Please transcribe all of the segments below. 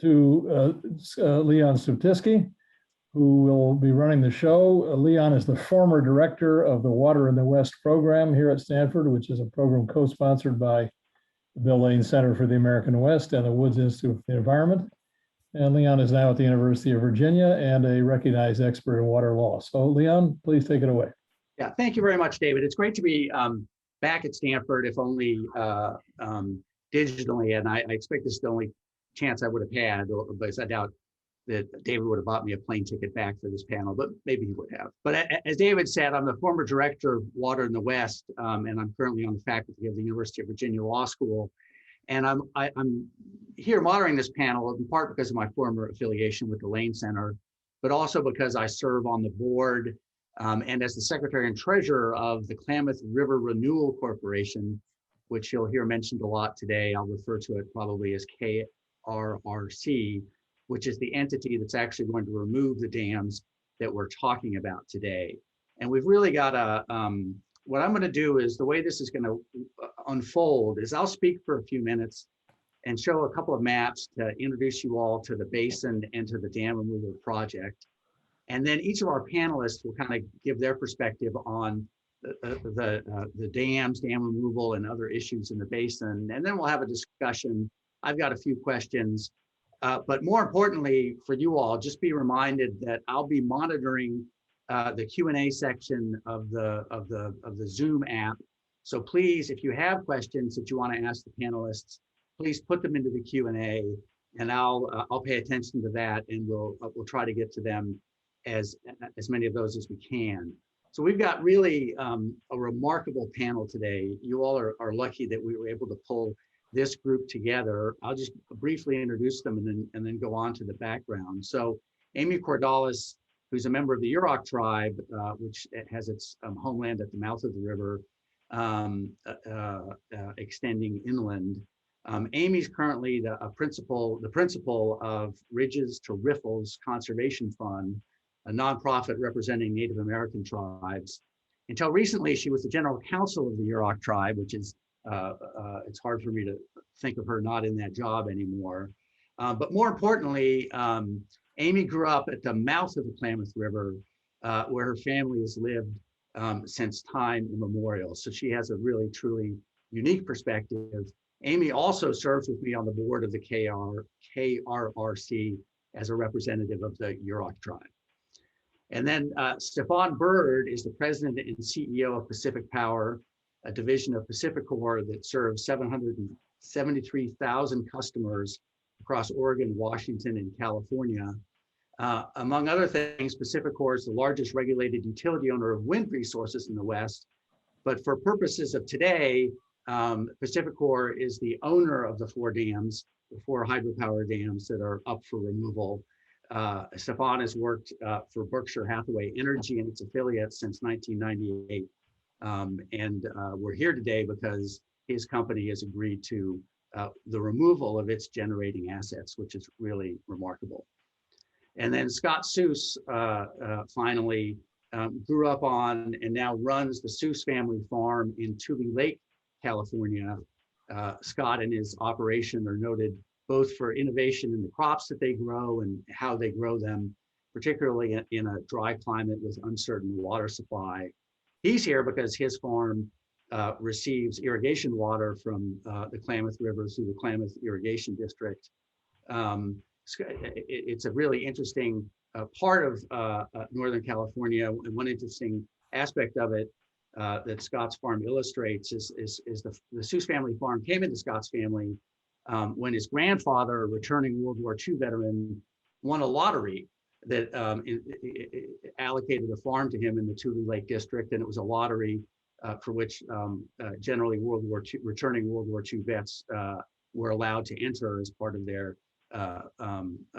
to Leon Szeptycki, who will be running the show. Leon is the former director of the Water in the West program here at Stanford, which is a program co-sponsored by the Bill Lane Center for the American West and the Woods Institute for the Environment. And Leon is now at the University of Virginia and a recognized expert in water law. So Leon, please take it away. Yeah, thank you very much, David. It's great to be back at Stanford, if only digitally, and I expect this is the only chance I would have had, because I doubt that David would have bought me a plane ticket back for this panel, but maybe he would have. But as David said, I'm the former director of Water in the West, and I'm currently on the faculty of the University of Virginia Law School. And I'm here moderating this panel in part because of my former affiliation with the Lane Center, but also because I serve on the board and as the secretary and treasurer of the Klamath River Renewal Corporation, which you'll hear mentioned a lot today. I'll refer to it probably as KRRC, which is the entity that's actually going to remove the dams that we're talking about today. And we've really got what I'm going to do is, the way this is going to unfold is I'll speak for a few minutes and show a couple of maps to introduce you all to the basin and to the dam removal project. And then each of our panelists will kind of give their perspective on the dams, dam removal, and other issues in the basin. And then we'll have a discussion. I've got a few questions, but more importantly for you all, just be reminded that I'll be monitoring the Q&A section of the Zoom app. So please, if you have questions that you want to ask the panelists, please put them into the Q&A, and I'll pay attention to that, and we'll try to get to them as many of those as we can. So we've got really a remarkable panel today. You all are lucky that we were able to pull this group together. I'll just briefly introduce them and then go on to the background. So Amy Cordalis, who's a member of the Yurok tribe, which has its homeland at the mouth of the river, extending inland. Amy's currently the principal of Ridges to Riffles Conservation Fund, a nonprofit representing Native American tribes. Until recently, she was the general counsel of the Yurok tribe, which is, it's hard for me to think of her not in that job anymore. But more importantly, Amy grew up at the mouth of the Klamath River, where her family has lived since time immemorial. So she has a really, truly unique perspective. Amy also serves with me on the board of the KRRC as a representative of the Yurok tribe. And then Stefan Byrd is the president and CEO of Pacific Power, a division of PacifiCorp that serves 773,000 customers across Oregon, Washington, and California. Among other things, PacifiCorp is the largest regulated utility owner of wind resources in the West. But for purposes of today, PacifiCorp is the owner of the 4 dams, the 4 hydropower dams that are up for removal. Stefan has worked for Berkshire Hathaway Energy and its affiliates since 1998. And we're here today because his company has agreed to the removal of its generating assets, which is really remarkable. And then Scott Seus finally grew up on and now runs the Seus family farm in Tule Lake, California. Scott and his operation are noted both for innovation in the crops that they grow and how they grow them, particularly in a dry climate with uncertain water supply. He's here because his farm receives irrigation water from the Klamath River through the Klamath Irrigation District. It's a really interesting part of Northern California, and one interesting aspect of it that Scott's farm illustrates is the Seus family farm came into Scott's family when his grandfather, a returning World War II veteran, won a lottery that allocated a farm to him in the Tule Lake District, and it was a lottery for which generally returning World War II vets were allowed to enter as part of their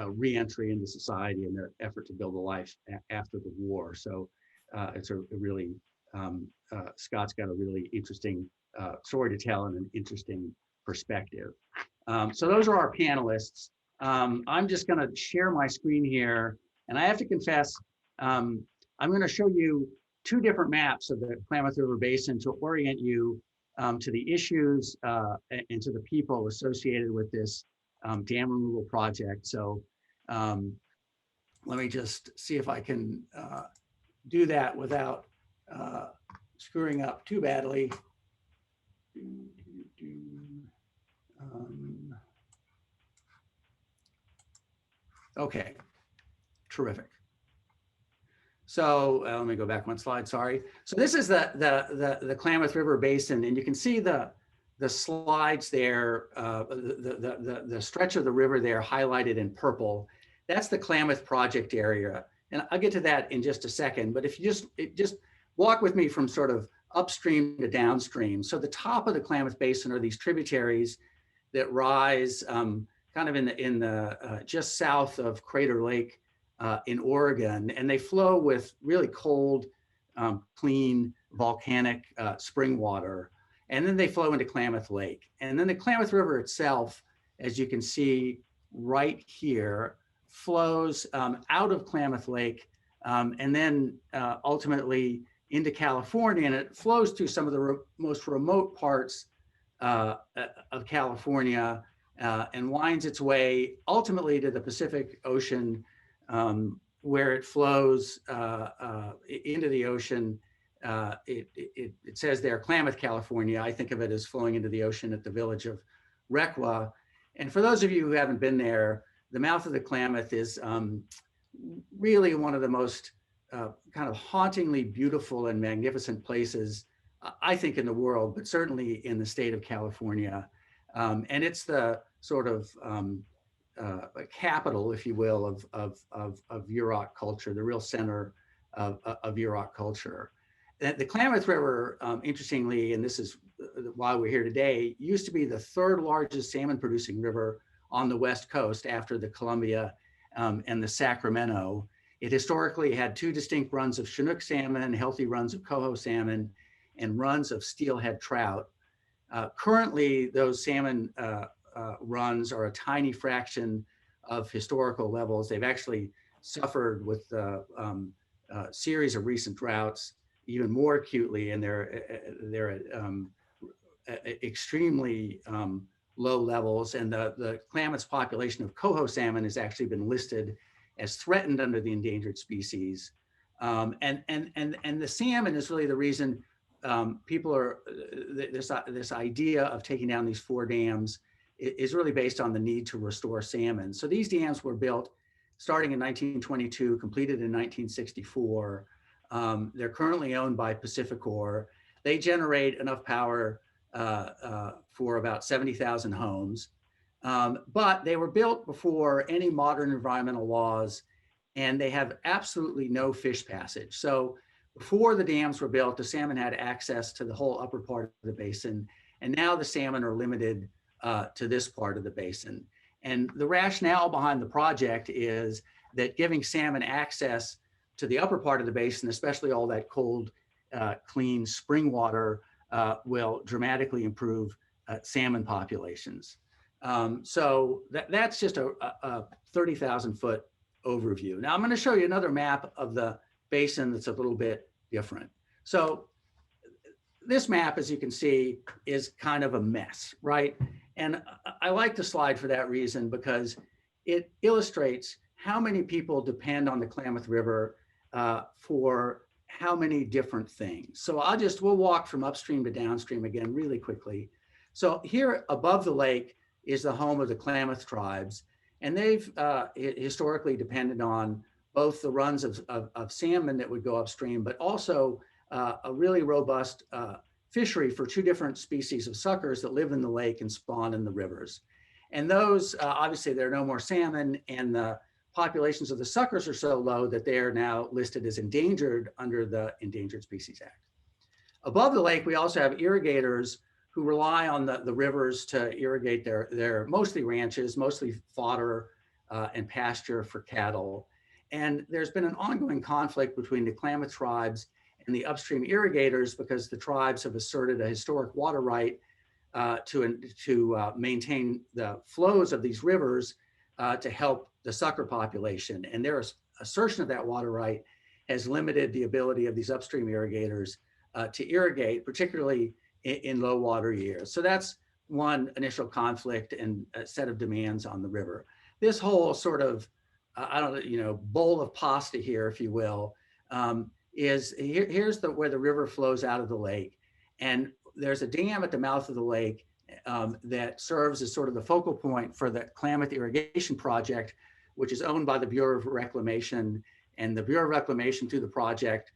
re-entry into society and their effort to build a life after the war. So it's a really, Scott's got a really interesting story to tell and an interesting perspective. So those are our panelists. I'm just going to share my screen here, and I have to confess, I'm going to show you 2 different maps of the Klamath River Basin to orient you to the issues and to the people associated with this dam removal project. So let me just see if I can do that without screwing up too badly. Okay, terrific. So let me go back one slide, sorry. So this is the Klamath River Basin, and you can see the slides there, the stretch of the river there highlighted in purple. That's the Klamath project area. And I'll get to that in just a second, but if you just walk with me from sort of upstream to downstream. So the top of the Klamath Basin are these tributaries that rise kind of in the just south of Crater Lake in Oregon, and they flow with really cold, clean, volcanic spring water. And then they flow into Klamath Lake. And then the Klamath River itself, as you can see right here, flows out of Klamath Lake and then ultimately into California. And it flows through some of the most remote parts of California and winds its way ultimately to the Pacific Ocean, where it flows into the ocean. It says there, Klamath, California. I think of it as flowing into the ocean at the village of Requa. And for those of you who haven't been there, the mouth of the Klamath is really one of the most kind of hauntingly beautiful and magnificent places, I think, in the world, but certainly in the state of California. And it's the sort of capital, if you will, of Yurok culture, the real center of Yurok culture. The Klamath River, interestingly, and this is why we're here today, used to be the third largest salmon producing river on the West Coast after the Columbia and the Sacramento. It historically had two distinct runs of Chinook salmon, healthy runs of coho salmon, and runs of steelhead trout. Currently, those salmon runs are a tiny fraction of historical levels. They've actually suffered with a series of recent droughts even more acutely, and they're at extremely low levels. And the Klamath's population of coho salmon has actually been listed as threatened under the endangered species. And the salmon is really the reason people are, this idea of taking down these 4 dams is really based on the need to restore salmon. So these dams were built starting in 1922, completed in 1964. They're currently owned by PacifiCorp. They generate enough power for about 70,000 homes. But they were built before any modern environmental laws, and they have absolutely no fish passage. So before the dams were built, the salmon had access to the whole upper part of the basin, and now the salmon are limited to this part of the basin. And the rationale behind the project is that giving salmon access to the upper part of the basin, especially all that cold, clean spring water, will dramatically improve salmon populations. So that's just a 30,000 foot overview. Now I'm going to show you another map of the basin that's a little bit different. So this map, as you can see, is kind of a mess, right? And I like the slide for that reason, because it illustrates how many people depend on the Klamath River for how many different things. So we'll walk from upstream to downstream again really quickly. So here above the lake is the home of the Klamath tribes, and they've historically depended on both the runs of salmon that would go upstream, but also a really robust fishery for 2 different species of suckers that live in the lake and spawn in the rivers. And those, obviously there are no more salmon, and the populations of the suckers are so low that they are now listed as endangered under the Endangered Species Act. Above the lake, we also have irrigators who rely on the rivers to irrigate their mostly ranches, mostly fodder and pasture for cattle. And there's been an ongoing conflict between the Klamath tribes and the upstream irrigators, because the tribes have asserted a historic water right to maintain the flows of these rivers to help the sucker population. And their assertion of that water right has limited the ability of these upstream irrigators to irrigate, particularly in low water years. So that's one initial conflict and a set of demands on the river. This whole sort of, I don't know, you know, bowl of pasta here, if you will, is here's where the river flows out of the lake. And there's a dam at the mouth of the lake that serves as sort of the focal point for the Klamath Irrigation Project, which is owned by the Bureau of Reclamation. And the Bureau of Reclamation through the project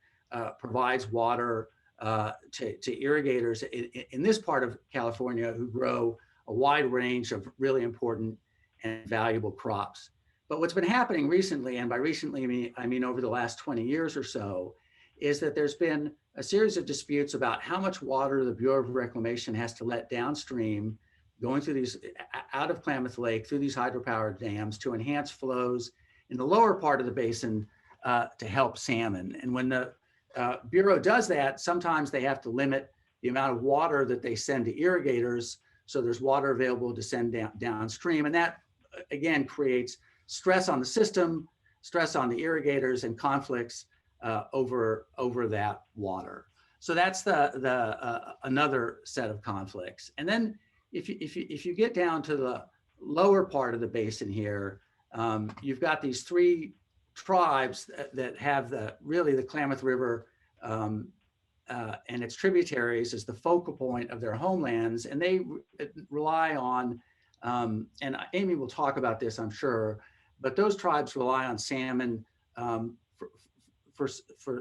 provides water to irrigators in this part of California who grow a wide range of really important and valuable crops. But what's been happening recently, and by recently I mean over the last 20 years or so, is that there's been a series of disputes about how much water the Bureau of Reclamation has to let downstream, going through these, out of Klamath Lake, through these hydropower dams to enhance flows in the lower part of the basin to help salmon. And when the Bureau does that, sometimes they have to limit the amount of water that they send to irrigators, so there's water available to send downstream. And that, again, creates stress on the system, stress on the irrigators, and conflicts over that water. So that's another set of conflicts. And then if you get down to the lower part of the basin here, you've got these three tribes that have really the Klamath River and its tributaries as the focal point of their homelands, and they rely on, and Amy will talk about this, I'm sure, but those tribes rely on salmon for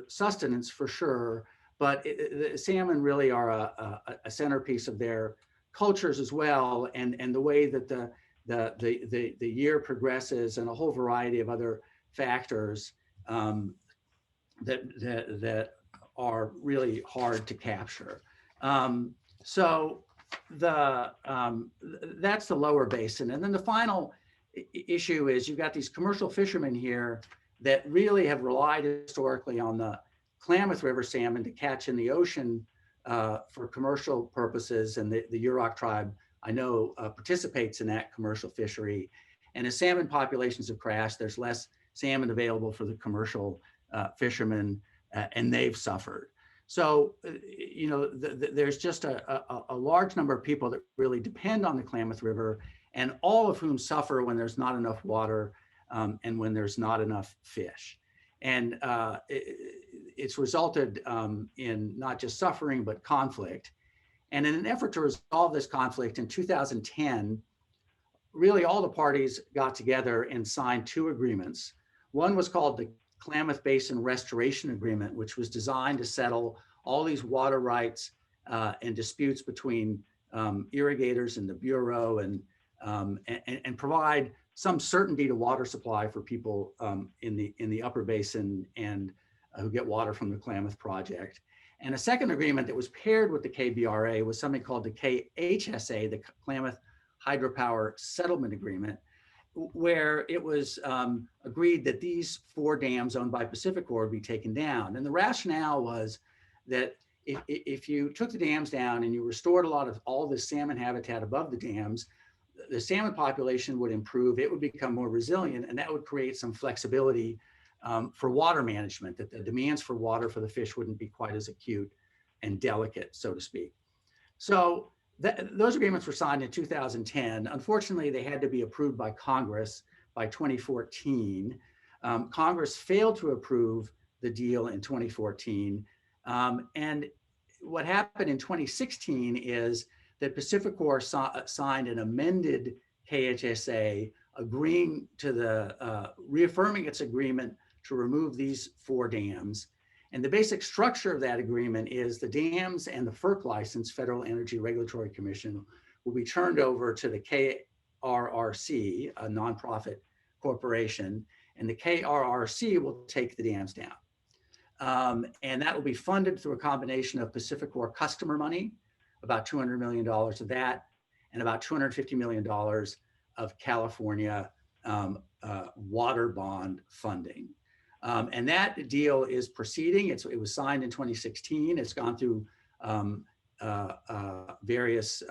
sustenance for sure, but the salmon really are a centerpiece of their cultures as well, and the way that the year progresses and a whole variety of other factors that are really hard to capture. So that's the lower basin. And then the final issue is you've got these commercial fishermen here that really have relied historically on the Klamath River salmon to catch in the ocean for commercial purposes. And the Yurok tribe, I know, participates in that commercial fishery. And as salmon populations have crashed, there's less salmon available for the commercial fishermen, and they've suffered. So, you know, there's just a large number of people that really depend on the Klamath River, and all of whom suffer when there's not enough water and when there's not enough fish. And it's resulted in not just suffering, but conflict. And in an effort to resolve this conflict in 2010, really all the parties got together and signed two agreements. One was called the Klamath Basin Restoration Agreement, which was designed to settle all these water rights and disputes between irrigators and the Bureau, and provide some certainty to water supply for people in the upper basin and who get water from the Klamath Project. And a second agreement that was paired with the KBRA was something called the KHSA, the Klamath Hydropower Settlement Agreement, where it was agreed that these 4 dams owned by PacifiCorp would be taken down. And the rationale was that if you took the dams down and you restored a lot of all the salmon habitat above the dams, the salmon population would improve, it would become more resilient, and that would create some flexibility for water management, that the demands for water for the fish wouldn't be quite as acute and delicate, so to speak. So those agreements were signed in 2010. Unfortunately, they had to be approved by Congress by 2014. Congress failed to approve the deal in 2014. And what happened in 2016 is that PacifiCorp signed an amended KHSA agreeing to reaffirming its agreement to remove these 4 dams. And the basic structure of that agreement is the dams and the FERC license, Federal Energy Regulatory Commission, will be turned over to the KRRC, a nonprofit corporation, and the KRRC will take the dams down. And that will be funded through a combination of PacifiCorp customer money, about $200 million of that, and about $250 million of California water bond funding. And that deal is proceeding. It was signed in 2016. It's gone through various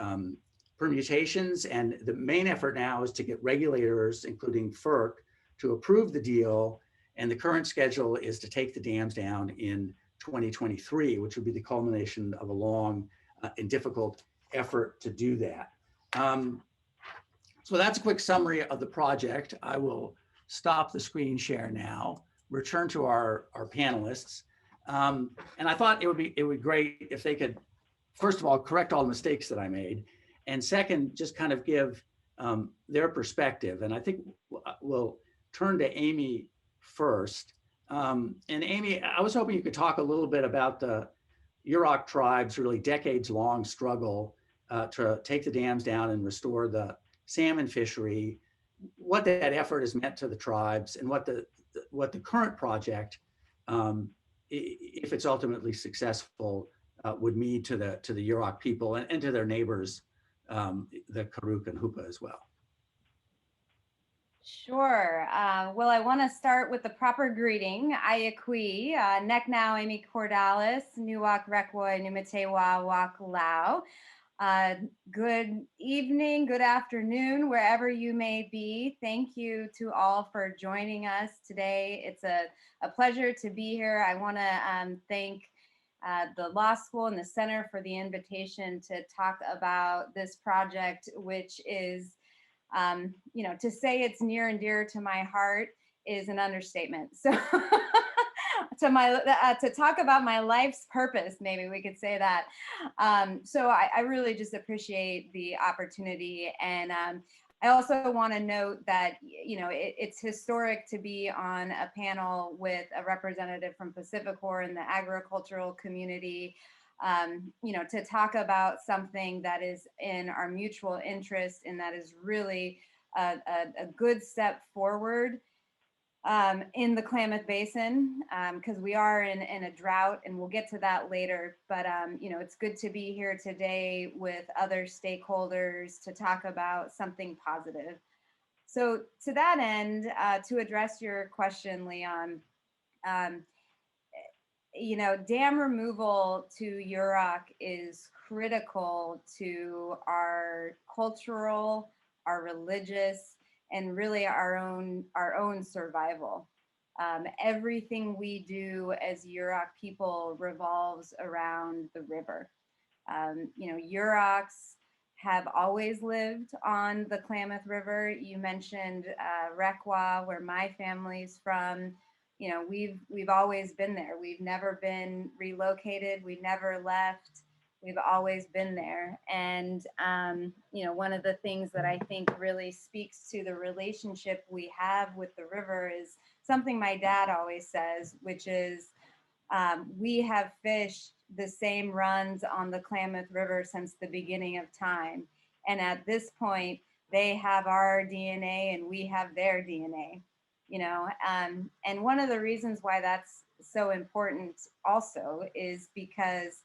permutations. And the main effort now is to get regulators, including FERC, to approve the deal. And the current schedule is to take the dams down in 2023, which would be the culmination of a long and difficult effort to do that. So that's a quick summary of the project. I will stop the screen share now, return to our panelists. And I thought it would be great if they could, first of all, correct all the mistakes that I made. And second, just kind of give their perspective. And I think we'll turn to Amy first. And Amy, I was hoping you could talk a little bit about the Yurok tribe's really decades-long struggle to take the dams down and restore the salmon fishery, what that effort has meant to the tribes, and what the current project, if it's ultimately successful, would mean to the Yurok people and to their neighbors, the Karuk and Hupa as well. Sure. Well, I want to start with the proper greeting. Ayakwi, nek now Amy Cordalis, Nuwak Rekwoy, Numatewa Wak Lao. Good evening, good afternoon, wherever you may be. Thank you to all for joining us today. It's a pleasure to be here. I want to thank the law school and the center for the invitation to talk about this project, which is, you know, to say it's near and dear to my heart is an understatement. So to talk about my life's purpose, maybe we could say that. So I really just appreciate the opportunity. And I also want to note that, you know, it's historic to be on a panel with a representative from PacifiCorp and the agricultural community, you know, to talk about something that is in our mutual interest and that is really a good step forward in the Klamath Basin, because we are in a drought, and we'll get to that later. But, you know, it's good to be here today with other stakeholders to talk about something positive. So to that end, to address your question, Leon, you know, dam removal to Yurok is critical to our cultural, our religious, and really our own survival. Everything we do as Yurok people revolves around the river. You know, Yuroks have always lived on the Klamath River. You mentioned Rekwa, where my family's from. You know, we've always been there. We've never been relocated. We never left. We've always been there. And, you know, one of the things that I think really speaks to the relationship we have with the river is something my dad always says, which is we have fished the same runs on the Klamath River since the beginning of time. And at this point, they have our DNA and we have their DNA, you know. And one of the reasons why that's so important also is because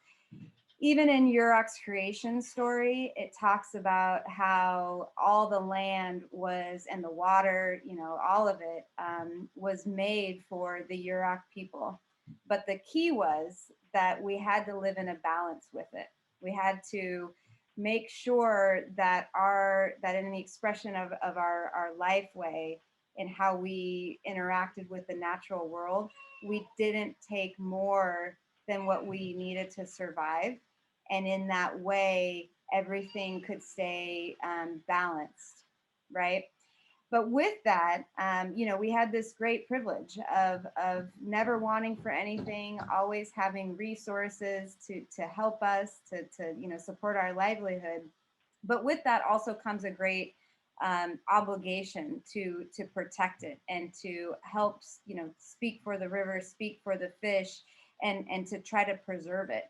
even in Yurok's creation story, it talks about how all the land was, and the water, you know, all of it was made for the Yurok people. But the key was that we had to live in a balance with it. We had to make sure that in the expression of our life way and how we interacted with the natural world, we didn't take more than what we needed to survive. And in that way, everything could stay balanced, right? But with that, you know, we had this great privilege of never wanting for anything, always having resources to help us, to you know, support our livelihood. But with that also comes a great obligation to protect it and to help, you know, speak for the river, speak for the fish, and to try to preserve it.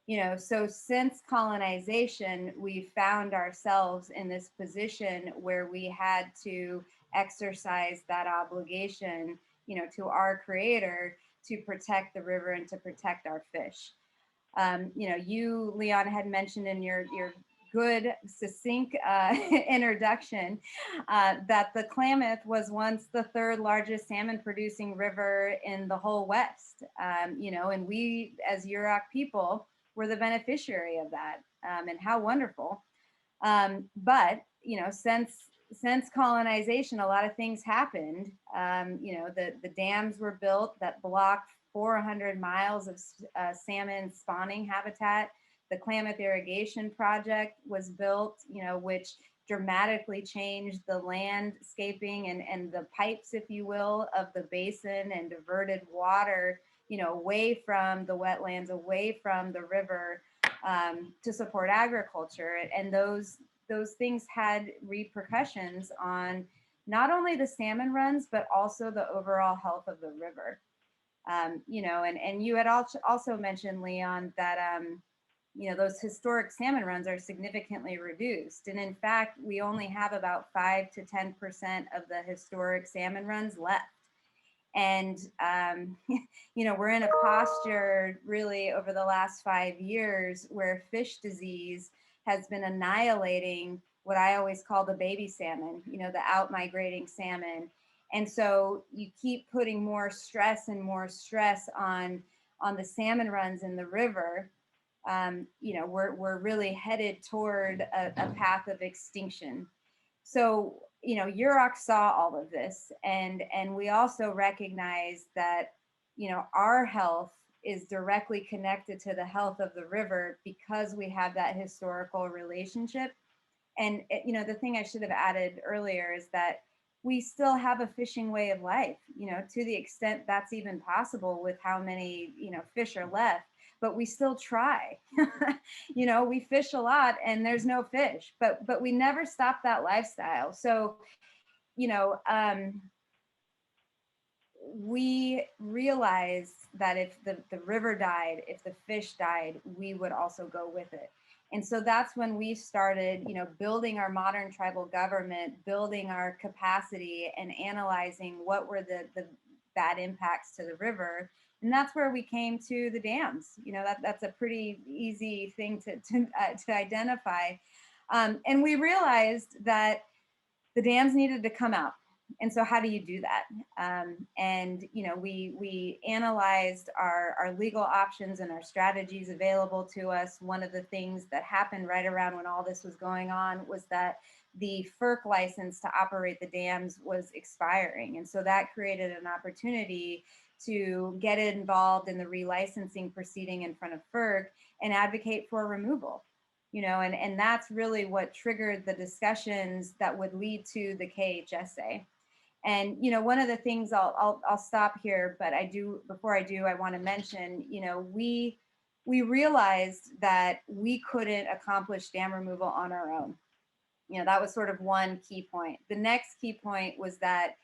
You know, so since colonization, we found ourselves in this position where we had to exercise that obligation, you know, to our creator to protect the river and to protect our fish. You know, you, Leon, had mentioned in your good, succinct introduction that the Klamath was once the third largest salmon producing river in the whole West. You know, and we as Yurok people were the beneficiary of that, and how wonderful. But, you know, since colonization, a lot of things happened. You know, the dams were built that blocked 400 miles of salmon spawning habitat. The Klamath Irrigation Project was built, which dramatically changed the landscaping and the pipes, if you will, of the basin and diverted water, away from the wetlands, away from the river, to support agriculture. And those things had repercussions on not only the salmon runs, but also the overall health of the river. And you had also mentioned, Leon, that those historic salmon runs are significantly reduced. And in fact, we only have about 5 to 10% of the historic salmon runs left. And, we're in a posture really over the last 5 years where fish disease has been annihilating what I always call the baby salmon, the out-migrating salmon. And so you keep putting more stress on the salmon runs in the river. We're really headed toward a path of extinction. So, Yurok saw all of this, and we also recognize that, our health is directly connected to the health of the river because we have that historical relationship. And, the thing I should have added earlier is that we still have a fishing way of life, to the extent that's even possible with how many, fish are left, but we still try. We fish a lot and there's no fish, but we never stop that lifestyle. So, we realized that if the river died, if the fish died, we would also go with it. And so that's when we started, building our modern tribal government, building our capacity and analyzing what were the bad impacts to the river. And that's where we came to the dams. That's a pretty easy thing to identify. And we realized that the dams needed to come out. And so how do you do that? We analyzed our legal options and our strategies available to us. One of the things that happened right around when all this was going on was that the FERC license to operate the dams was expiring. And so that created an opportunity to get involved in the relicensing proceeding in front of FERC and advocate for removal. And that's really what triggered the discussions that would lead to the KHSA. And, one of the things I'll stop here, but before I do, I want to mention, we realized that we couldn't accomplish dam removal on our own. That was sort of one key point. The next key point was that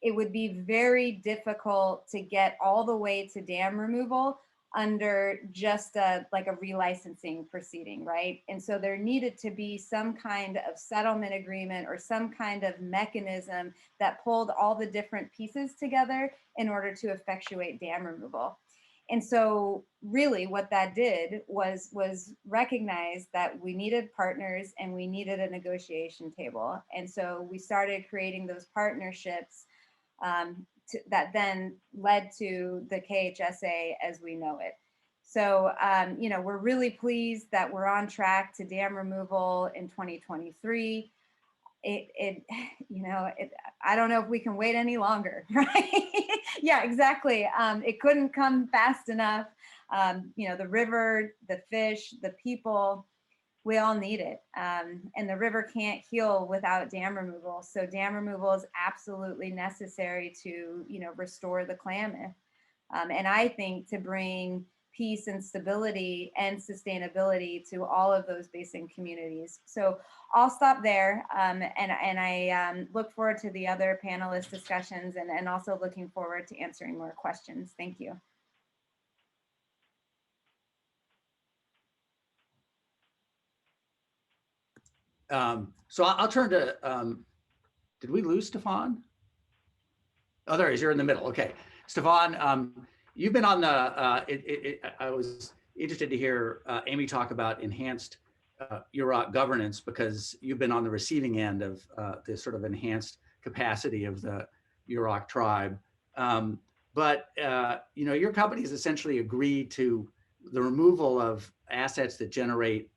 it would be very difficult to get all the way to dam removal under just a relicensing proceeding, right? And so there needed to be some kind of settlement agreement or some kind of mechanism that pulled all the different pieces together in order to effectuate dam removal. And so really what that did was recognize that we needed partners and we needed a negotiation table. And so we started creating those partnerships that then led to the KHSA as we know it. So, we're really pleased that we're on track to dam removal in 2023. I don't know if we can wait any longer, right? Yeah, exactly. It couldn't come fast enough. The river, the fish, the people, we all need it. And the river can't heal without dam removal. So dam removal is absolutely necessary to, restore the Klamath. And I think to bring peace and stability and sustainability to all of those basin communities. So I'll stop there. And I look forward to the other panelist discussions and also looking forward to answering more questions. Thank you. So I'll turn to, did we lose Stefan? Oh, there he is, you're in the middle. Okay. Stefan, you've been on the, I was interested to hear Amy talk about enhanced Yurok governance because you've been on the receiving end of this sort of enhanced capacity of the Yurok tribe. Your company has essentially agreed to the removal of assets that generate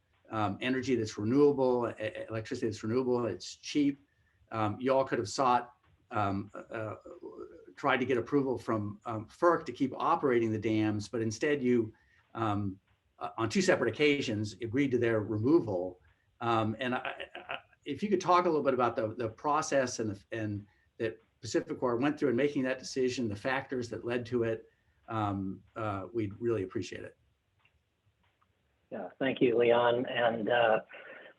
energy that's renewable, electricity that's renewable, it's cheap. You all could have tried to get approval from FERC to keep operating the dams, but instead you on 2 separate occasions, agreed to their removal. If you could talk a little bit about the process and that PacifiCorp went through in making that decision, the factors that led to it, we'd really appreciate it. Yeah, thank you, Leon. And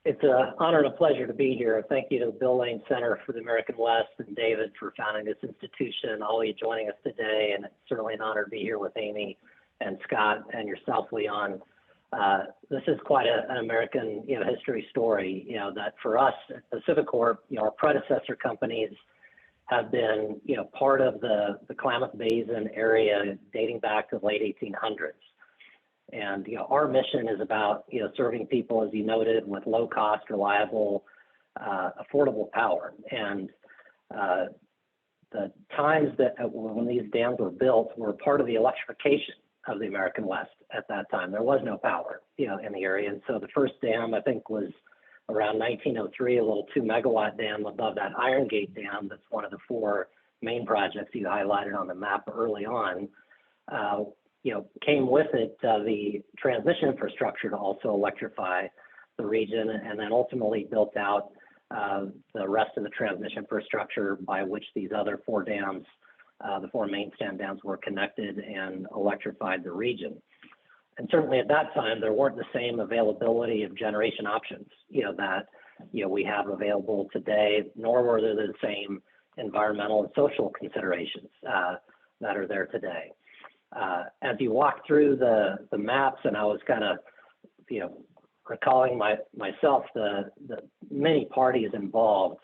it's an honor and a pleasure to be here. Thank you to the Bill Lane Center for the American West and David for founding this institution, all of you joining us today. And it's certainly an honor to be here with Amy and Scott and yourself, Leon. This is quite an American, history story, that for us at PacifiCorp, our predecessor companies have been, part of the Klamath Basin area dating back to the late 1800s. And, our mission is about, serving people, as you noted, with low cost, reliable, affordable power. And the times that when these dams were built were part of the electrification of the American West at that time. There was no power, in the area. And so the first dam, I think, was around 1903, a little 2-megawatt dam above that Iron Gate Dam. That's one of the 4 main projects you highlighted on the map early on. Came with it the transmission infrastructure to also electrify the region, and then ultimately built out the rest of the transmission infrastructure by which these other 4 dams, the 4 main stand dams, were connected and electrified the region. And certainly at that time, there weren't the same availability of generation options, that we have available today, nor were there the same environmental and social considerations that are there today. As you walk through the maps, and I was kind of, recalling myself the many parties involved,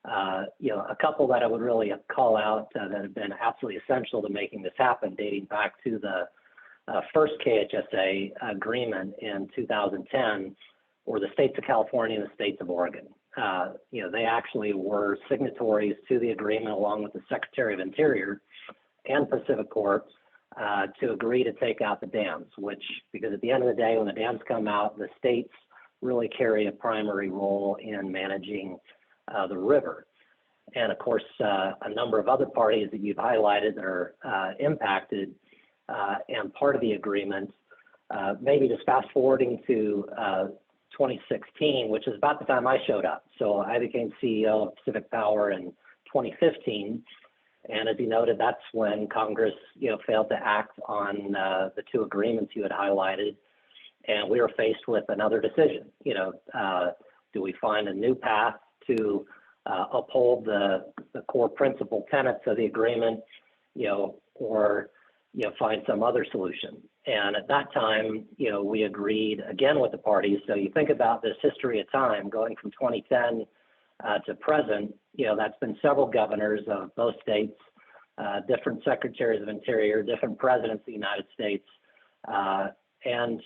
a couple that I would really call out that have been absolutely essential to making this happen, dating back to the first KHSA agreement in 2010, were the states of California and the states of Oregon. They actually were signatories to the agreement along with the Secretary of Interior and PacifiCorp to agree to take out the dams, because at the end of the day, when the dams come out, the states really carry a primary role in managing the river. And of course, a number of other parties that you've highlighted that are impacted and part of the agreement. Maybe just fast forwarding to 2016, which is about the time I showed up. So I became CEO of Pacific Power in 2015. And as you noted, that's when Congress, failed to act on the 2 agreements you had highlighted. And we were faced with another decision. Do we find a new path to uphold the core principal tenets of the agreement, or find some other solution? And at that time, we agreed again with the parties. So you think about this history of time going from 2010 to present, that's been several governors of both states, different secretaries of interior, different presidents of the United States, and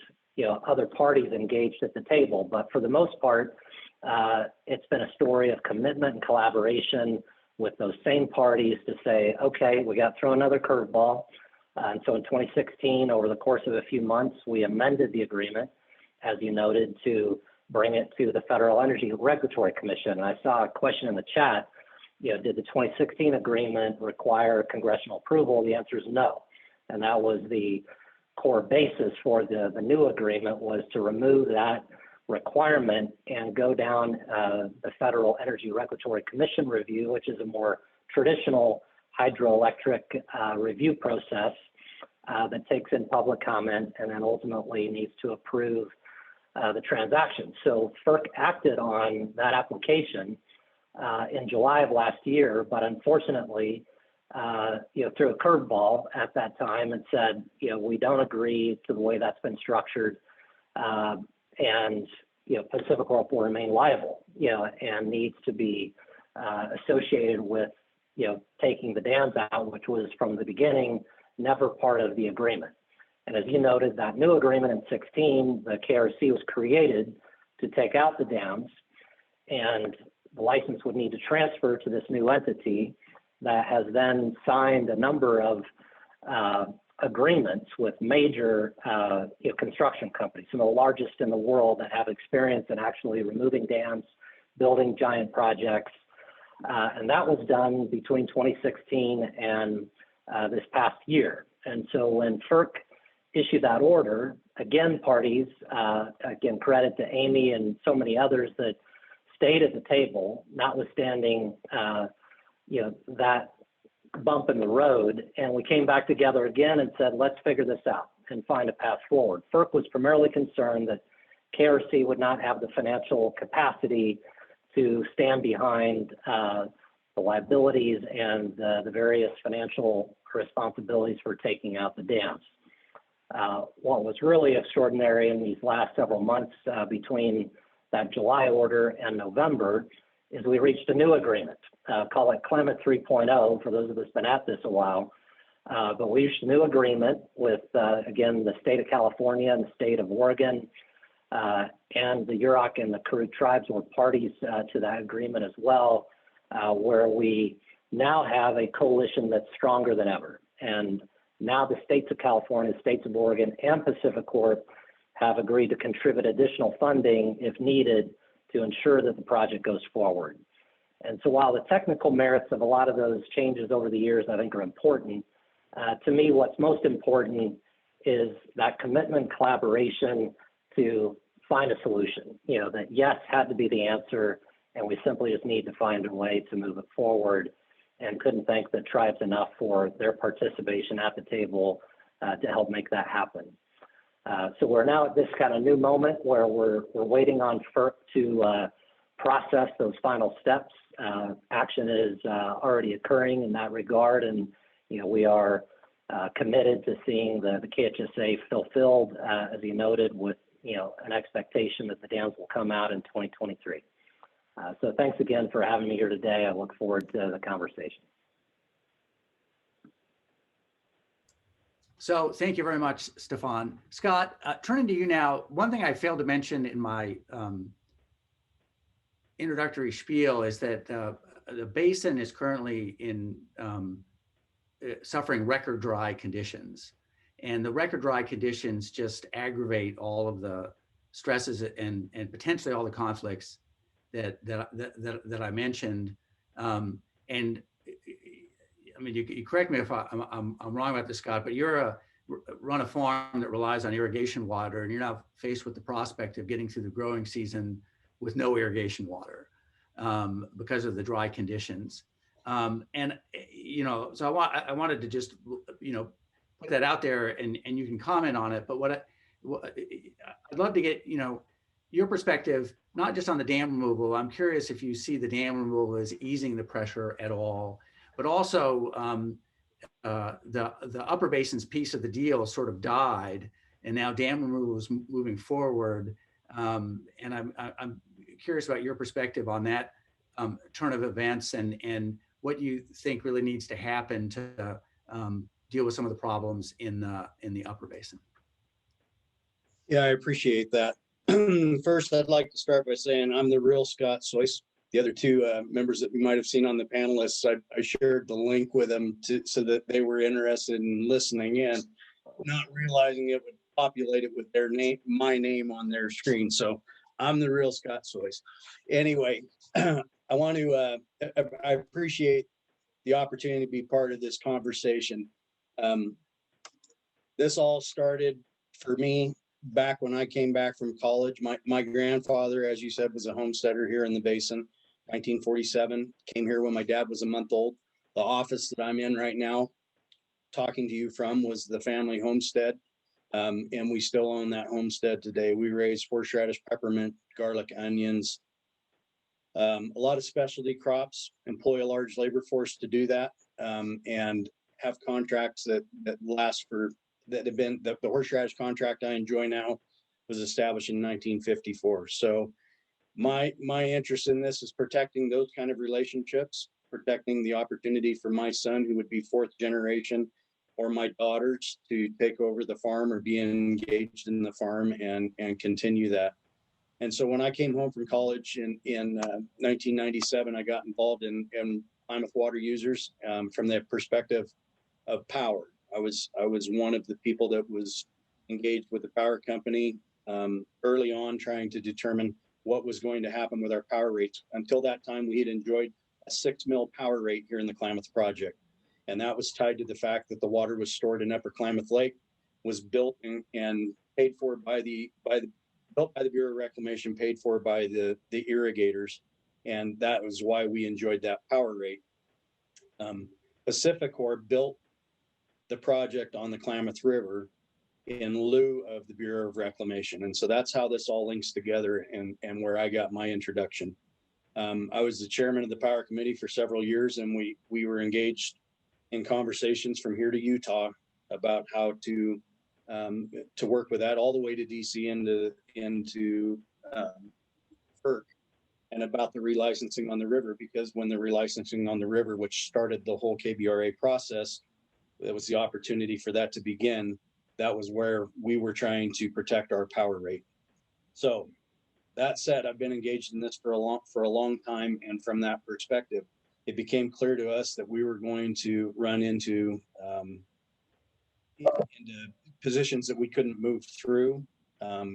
other parties engaged at the table. But for the most part, it's been a story of commitment and collaboration with those same parties to say, okay, we got to throw another curveball. And so in 2016, over the course of a few months, we amended the agreement, as you noted, to bring it to the Federal Energy Regulatory Commission. And I saw a question in the chat, did the 2016 agreement require congressional approval? The answer is no. And that was the core basis for the new agreement, was to remove that requirement and go down the Federal Energy Regulatory Commission review, which is a more traditional hydroelectric review process that takes in public comment and then ultimately needs to approve the transaction. So FERC acted on that application in July of last year, but unfortunately, threw a curveball at that time and said, we don't agree to the way that's been structured, and PacifiCorp will remain liable, and needs to be associated with, taking the dams out, which was from the beginning never part of the agreement. And as you noted, that new agreement in 16, the KRC was created to take out the dams, and the license would need to transfer to this new entity that has then signed a number of agreements with major construction companies, some of the largest in the world that have experience in actually removing dams, building giant projects. And that was done between 2016 and this past year. And so when FERC issue that order, again, parties, again, credit to Amy and so many others that stayed at the table, notwithstanding, that bump in the road. And we came back together again and said, let's figure this out and find a path forward. FERC was primarily concerned that KRC would not have the financial capacity to stand behind the liabilities and the various financial responsibilities for taking out the dams. What was really extraordinary in these last several months between that July order and November is we reached a new agreement, call it Klamath 3.0 for those of us been at this a while. But we reached a new agreement with, again, the state of California and the state of Oregon, and the Yurok and the Karuk tribes were parties to that agreement as well, where we now have a coalition that's stronger than ever. And now the states of California, states of Oregon, and PacifiCorp have agreed to contribute additional funding if needed to ensure that the project goes forward. And so while the technical merits of a lot of those changes over the years I think are important, to me what's most important is that commitment, collaboration to find a solution. That yes had to be the answer, and we simply just need to find a way to move it forward, and couldn't thank the tribes enough for their participation at the table to help make that happen. So we're now at this kind of new moment where we're waiting on FERC to process those final steps. Action is already occurring in that regard, and we are committed to seeing the KHSA fulfilled, as you noted, with an expectation that the dams will come out in 2023. So thanks again for having me here today. I look forward to the conversation. So thank you very much, Stefan. Scott, turning to you now, one thing I failed to mention in my introductory spiel is that the basin is currently in suffering record dry conditions. And the record dry conditions just aggravate all of the stresses and potentially all the conflicts that I mentioned. And I mean, you correct me if I'm wrong about this, Scott, but run a farm that relies on irrigation water, and you're now faced with the prospect of getting through the growing season with no irrigation water because of the dry conditions. So I wanted to just put that out there, and you can comment on it. But I'd love to get your perspective, not just on the dam removal. I'm curious if you see the dam removal as easing the pressure at all, but also the upper basin's piece of the deal sort of died, and now dam removal is moving forward. And I'm curious about your perspective on that turn of events, and what you think really needs to happen to deal with some of the problems in the upper basin. Yeah, I appreciate that. First, I'd like to start by saying I'm the real Scott Seus. The other two members that we might have seen on the panelists, I shared the link with them so that they were interested in listening in, not realizing it would populate it with my name on their screen. So I'm the real Scott Seus. Anyway, I appreciate the opportunity to be part of this conversation. This all started for me back when I came back from college. My grandfather, as you said, was a homesteader here in the basin. 1947, came here when my dad was a month old. The office that I'm in right now, talking to you from, was the family homestead. And we still own that homestead today. We raise horseradish, peppermint, garlic, onions, a lot of specialty crops, employ a large labor force to do that, and have contracts that last for, that have been, the horseradish contract I enjoy now was established in 1954. So my interest in this is protecting those kind of relationships, protecting the opportunity for my son, who would be fourth generation, or my daughters to take over the farm or be engaged in the farm and continue that. And so when I came home from college in 1997, I got involved in Klamath water users from the perspective of power. I was one of the people that was engaged with the power company early on, trying to determine what was going to happen with our power rates. Until that time, we had enjoyed a 6 mil power rate here in the Klamath project. And that was tied to the fact that the water was stored in Upper Klamath Lake. was built and paid for built by the Bureau of Reclamation, paid for by the irrigators, and that was why we enjoyed that power rate. PacifiCorp built the project on the Klamath River in lieu of the Bureau of Reclamation, and so that's how this all links together, and where I got my introduction. I was the chairman of the Power Committee for several years, and we were engaged in conversations from here to Utah about how to work with that all the way to DC into FERC, and about the relicensing on the river, because when the relicensing on the river, which started the whole KBRA process, that was the opportunity for that to begin. That was where we were trying to protect our power rate. So that said, I've been engaged in this for a long time, and from that perspective, it became clear to us that we were going to run into positions that we couldn't move through,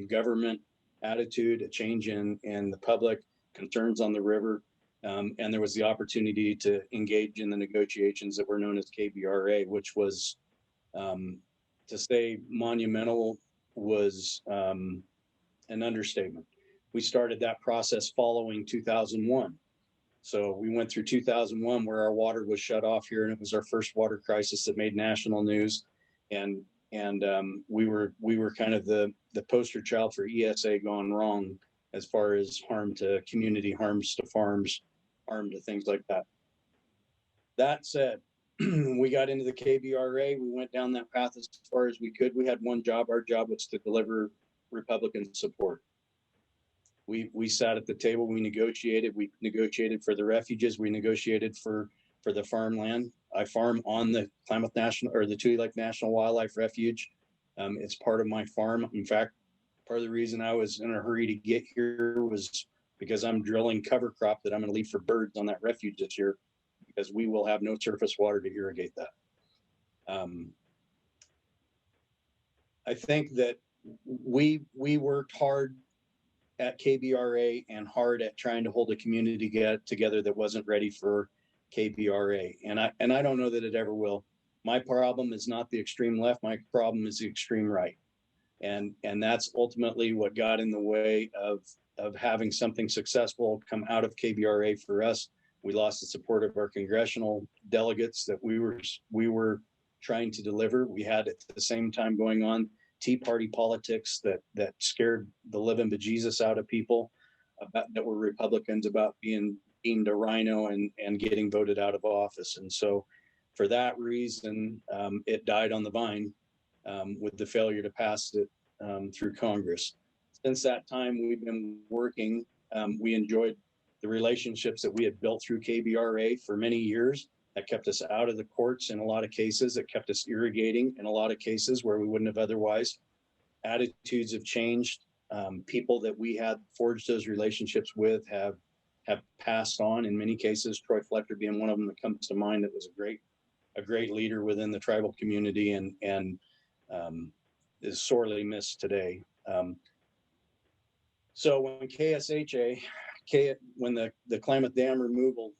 government attitude, a change in the public, concerns on the river, and there was the opportunity to engage in the negotiations that were known as KBRA, which was, to say monumental was an understatement. We started that process following 2001. So we went through 2001 where our water was shut off here, and it was our first water crisis that made national news. And we were kind of the poster child for ESA gone wrong as far as harm to community, harms to farms, harm to things like that. That said, we got into the KBRA. We went down that path as far as we could. We had one job. Our job was to deliver Republican support. We sat at the table. We negotiated. We negotiated for the refuges. We negotiated for the farmland. I farm on the Klamath National, or the Tule Lake National Wildlife Refuge. It's part of my farm. In fact, part of the reason I was in a hurry to get here was because I'm drilling cover crop that I'm going to leave for birds on that refuge this year, because we will have no surface water to irrigate that. I think that we worked hard at KBRA and hard at trying to hold a community together that wasn't ready for KBRA. And I don't know that it ever will. My problem is not the extreme left. My problem is the extreme right. And that's ultimately what got in the way of having something successful come out of KBRA for us. We lost the support of our congressional delegates that we were trying to deliver. We had at the same time going on Tea Party politics that scared the living bejesus out of people that were Republicans about being deemed a rhino and getting voted out of office. And so for that reason, it died on the vine with the failure to pass it through Congress. Since that time, we've been working. We enjoyed the relationships that we had built through KBRA for many years. That kept us out of the courts in a lot of cases. That kept us irrigating in a lot of cases where we wouldn't have otherwise. Attitudes have changed. People that we had forged those relationships with have passed on in many cases. Troy Flechter being one of them that comes to mind. That was a great leader within the tribal community and is sorely missed today. So when when the Klamath Dam removal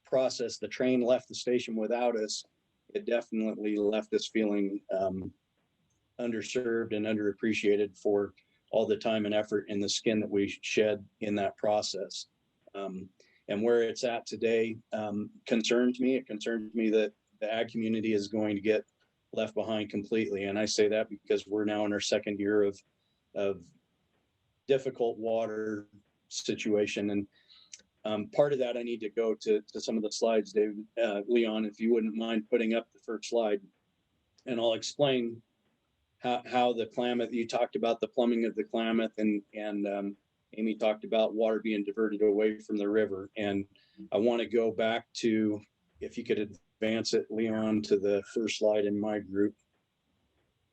process, the train left the station without us, it definitely left us feeling underserved and underappreciated for all the time and effort and the skin that we shed in that process. And where it's at today concerns me. It concerns me that the ag community is going to get left behind completely. And I say that because we're now in our second year of difficult water situation. And part of that, I need to go to some of the slides, David, Leon, if you wouldn't mind putting up the first slide. And I'll explain how the Klamath, you talked about the plumbing of the Klamath, and Amy talked about water being diverted away from the river. And I want to go back to, if you could advance it, Leon, to the first slide in my group.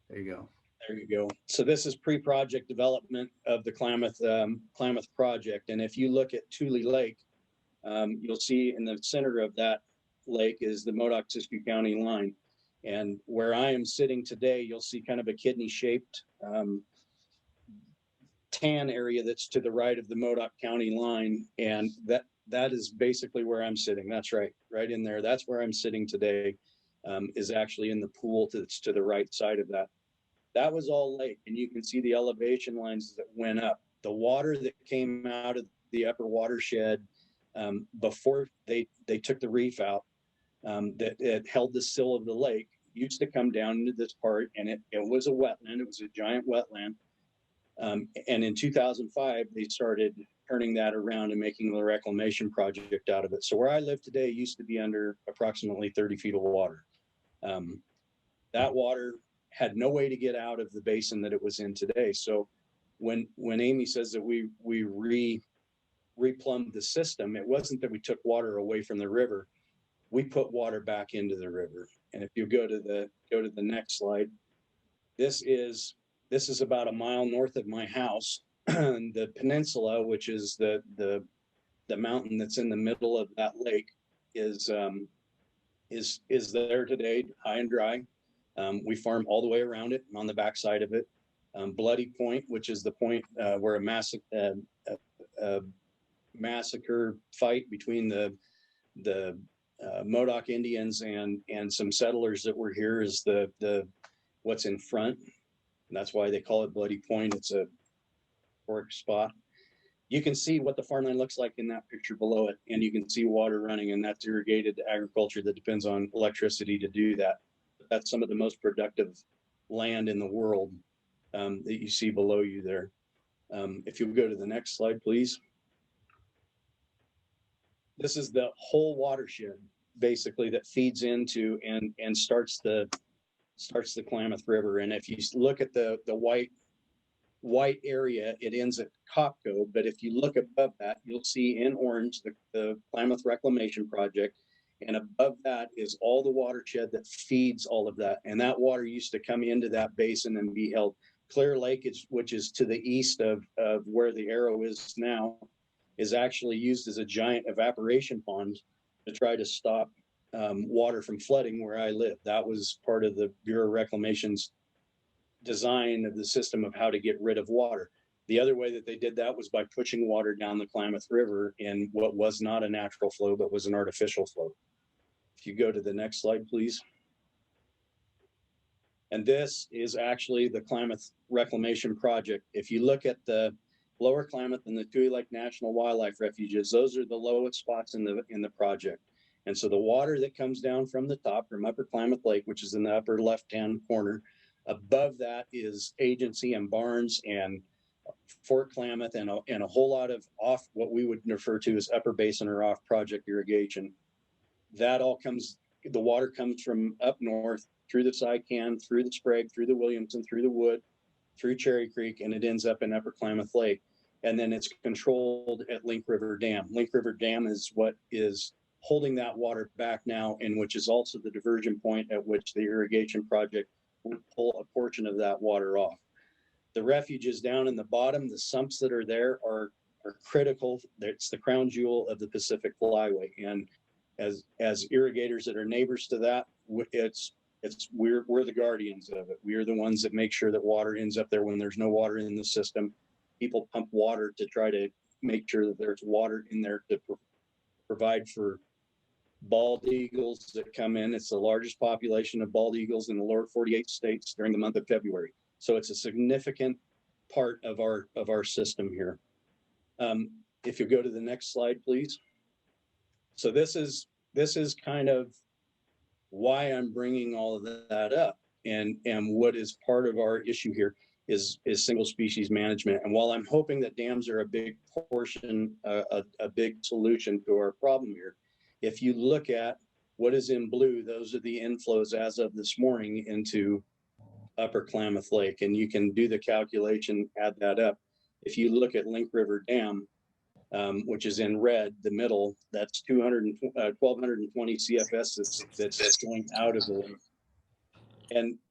There you go. There you go. So this is pre-project development of the Klamath project. And if you look at Tule Lake, you'll see in the center of that lake is the Modoc-Siskiyou County line. And where I am sitting today, you'll see kind of a kidney-shaped tan area that's to the right of the Modoc County line. And that is basically where I'm sitting. That's right in there. That's where I'm sitting today, is actually in the pool that's to the right side of that. That was all lake, and you can see the elevation lines that went up. The water that came out of the upper watershed before they took the reef out, that it held the sill of the lake, used to come down into this part, and it was a wetland. It was a giant wetland. And in 2005, they started turning that around and making the reclamation project out of it. So where I live today used to be under approximately 30 feet of water. That water had no way to get out of the basin that it was in today. So when Amy says that we replumbed the system, it wasn't that we took water away from the river. We put water back into the river. And if you go to the next slide, this is about a mile north of my house. The peninsula, which is the mountain that's in the middle of that lake, is there today, high and dry. We farm all the way around it and on the backside of it. Bloody Point, which is the point where a massacre fight between the Modoc Indians and some settlers that were here, is the what's in front. And that's why they call it Bloody Point. It's a historic spot. You can see what the farmland looks like in that picture below it, and you can see water running, and that's irrigated agriculture that depends on electricity to do that. That's some of the most productive land in the world that you see below you there. If you go to the next slide, please. This is the whole watershed, basically, that feeds into and starts the Klamath River. And if you look at the white area, it ends at Copco. But if you look above that, you'll see in orange the Klamath Reclamation Project. And above that is all the watershed that feeds all of that. And that water used to come into that basin and be held. Clear Lake, which is to the east of where the arrow is now, is actually used as a giant evaporation pond to try to stop water from flooding where I live. That was part of the Bureau of Reclamation's design of the system of how to get rid of water. The other way that they did that was by pushing water down the Klamath River in what was not a natural flow, but was an artificial flow. If you go to the next slide, please. And this is actually the Klamath Reclamation Project. If you look at the Lower Klamath and the Tui Lake National Wildlife Refuges, those are the lowest spots in the project. And so the water that comes down from the top, from Upper Klamath Lake, which is in the upper left-hand corner, above that is Agency and Barnes and Fort Klamath and a whole lot of off, what we would refer to as upper basin or off project irrigation. That all comes, the water comes from up north through the Sycan, through the Sprague, through the Williamson, through the Wood, through Cherry Creek, and it ends up in Upper Klamath Lake. And then it's controlled at Link River Dam. Link River Dam is what is holding that water back now, and which is also the diversion point at which the irrigation project will pull a portion of that water off. The refuges down in the bottom, the sumps that are there are critical. It's the crown jewel of the Pacific Flyway. And as irrigators that are neighbors to that, we're the guardians of it. We are the ones that make sure that water ends up there when there's no water in the system. People pump water to try to make sure that there's water in there to provide for bald eagles that come in. It's the largest population of bald eagles in the lower 48 states during the month of February. So it's a significant part of our system here. If you go to the next slide, please. So this is kind of why I'm bringing all of that up, and what is part of our issue here is single species management. And while I'm hoping that dams are a big portion, a big solution to our problem here, if you look at what is in blue, those are the inflows as of this morning into Upper Klamath Lake, and you can do the calculation, add that up. If you look at Link River Dam, which is in red, the middle, that's 1,220 CFS that's going out of the lake.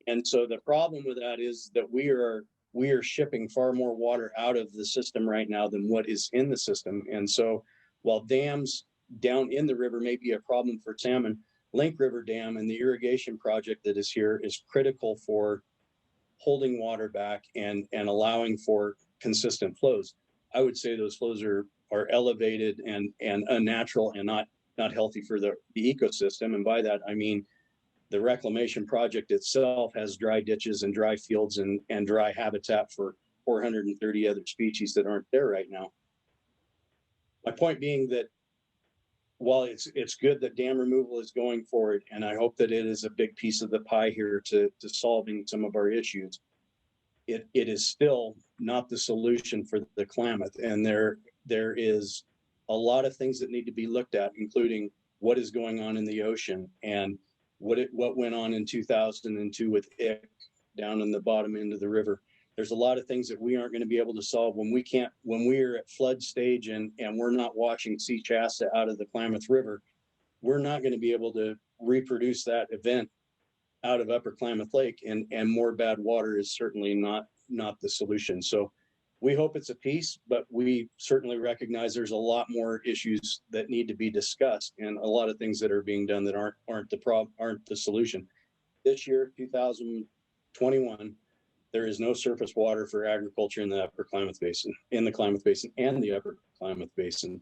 And so the problem with that is that we are shipping far more water out of the system right now than what is in the system. And so while dams down in the river may be a problem for salmon, Link River Dam and the irrigation project that is here is critical for holding water back and allowing for consistent flows. I would say those flows are elevated and unnatural and not healthy for the ecosystem. And by that, I mean, the reclamation project itself has dry ditches and dry fields and dry habitat for 430 other species that aren't there right now. My point being that while it's good that dam removal is going forward, and I hope that it is a big piece of the pie here to solving some of our issues, it is still not the solution for the Klamath. And there is a lot of things that need to be looked at, including what is going on in the ocean and what went on in 2002 with ick down in the bottom end of the river. There's a lot of things that we aren't going to be able to solve when we're at flood stage and we're not washing sea chasta out of the Klamath River. We're not going to be able to reproduce that event out of Upper Klamath Lake, and more bad water is certainly not the solution. So we hope it's a piece, but we certainly recognize there's a lot more issues that need to be discussed, and a lot of things that are being done that aren't the solution. This year, 2021, there is no surface water for agriculture in the Upper Klamath Basin, and the Upper Klamath Basin.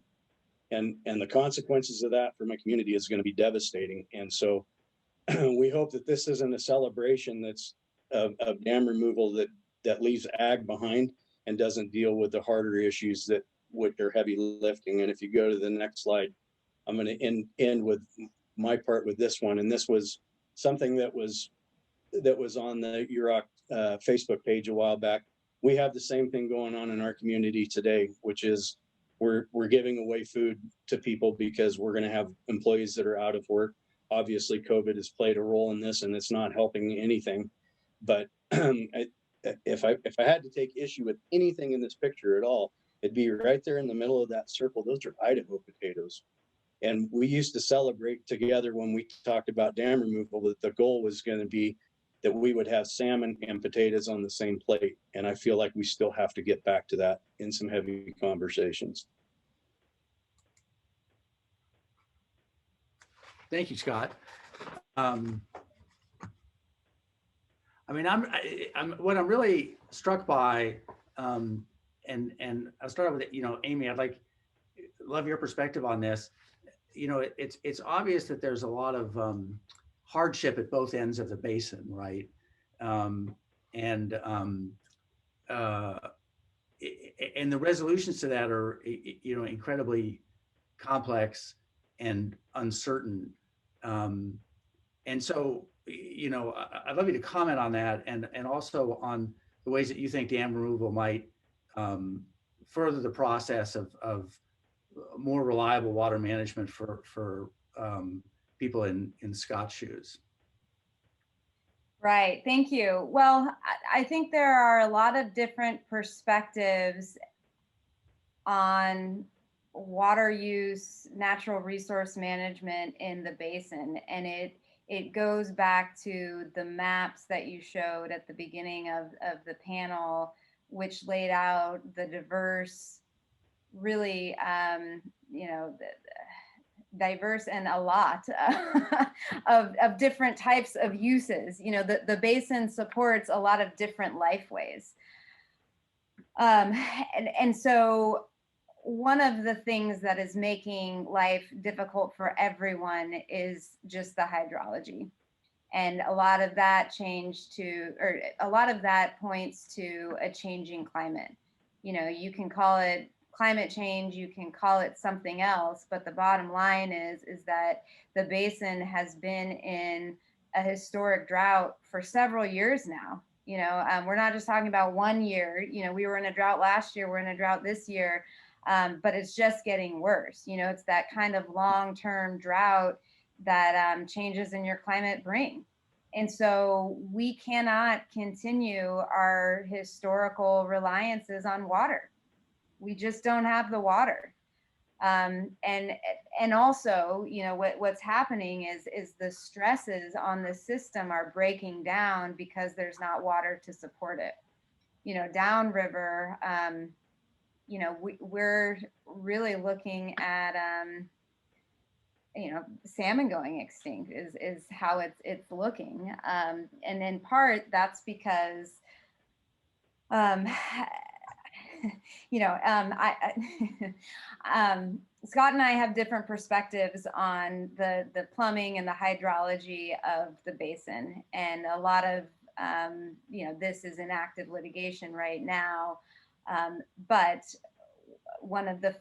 And the consequences of that for my community is going to be devastating. And so we hope that this isn't a celebration that's of dam removal that leaves ag behind and doesn't deal with the harder issues that are heavy lifting. And if you go to the next slide, I'm going to end with my part with this one. And this was something that was on the Yurok Facebook page a while back. We have the same thing going on in our community today, which is we're giving away food to people because we're going to have employees that are out of work. Obviously, COVID has played a role in this, and it's not helping anything. But if I had to take issue with anything in this picture at all, it'd be right there in the middle of that circle. Those are Idaho potatoes. And we used to celebrate together when we talked about dam removal that the goal was going to be that we would have salmon and potatoes on the same plate. And I feel like we still have to get back to that in some heavy conversations. Thank you, Scott. I mean, what I'm really struck by, and I'll start with, Amy, love your perspective on this. It's obvious that there's a lot of hardship at both ends of the basin, right? And the resolutions to that are, incredibly complex and uncertain. And so, I'd love you to comment on that, and also on the ways that you think dam removal might further the process of more reliable water management for people in Scott's shoes. Right, thank you. Well, I think there are a lot of different perspectives on water use, natural resource management in the basin. And it goes back to the maps that you showed at the beginning of the panel, which laid out the diverse, really, diverse and a lot of different types of uses. The basin supports a lot of different lifeways. And so one of the things that is making life difficult for everyone is just the hydrology. And a lot of that points to a changing climate. You can call it climate change, you can call it something else, but the bottom line is that the basin has been in a historic drought for several years now. We're not just talking about 1 year. We were in a drought last year, we're in a drought this year, but it's just getting worse. It's that kind of long-term drought that changes in your climate bring. And so we cannot continue our historical reliances on water. We just don't have the water. And also, what's happening is the stresses on the system are breaking down because there's not water to support it. Downriver, we're really looking at, salmon going extinct is how it's looking. And in part, that's because Scott and I have different perspectives on the plumbing and the hydrology of the basin, and a lot of this is in active litigation right now. But one of the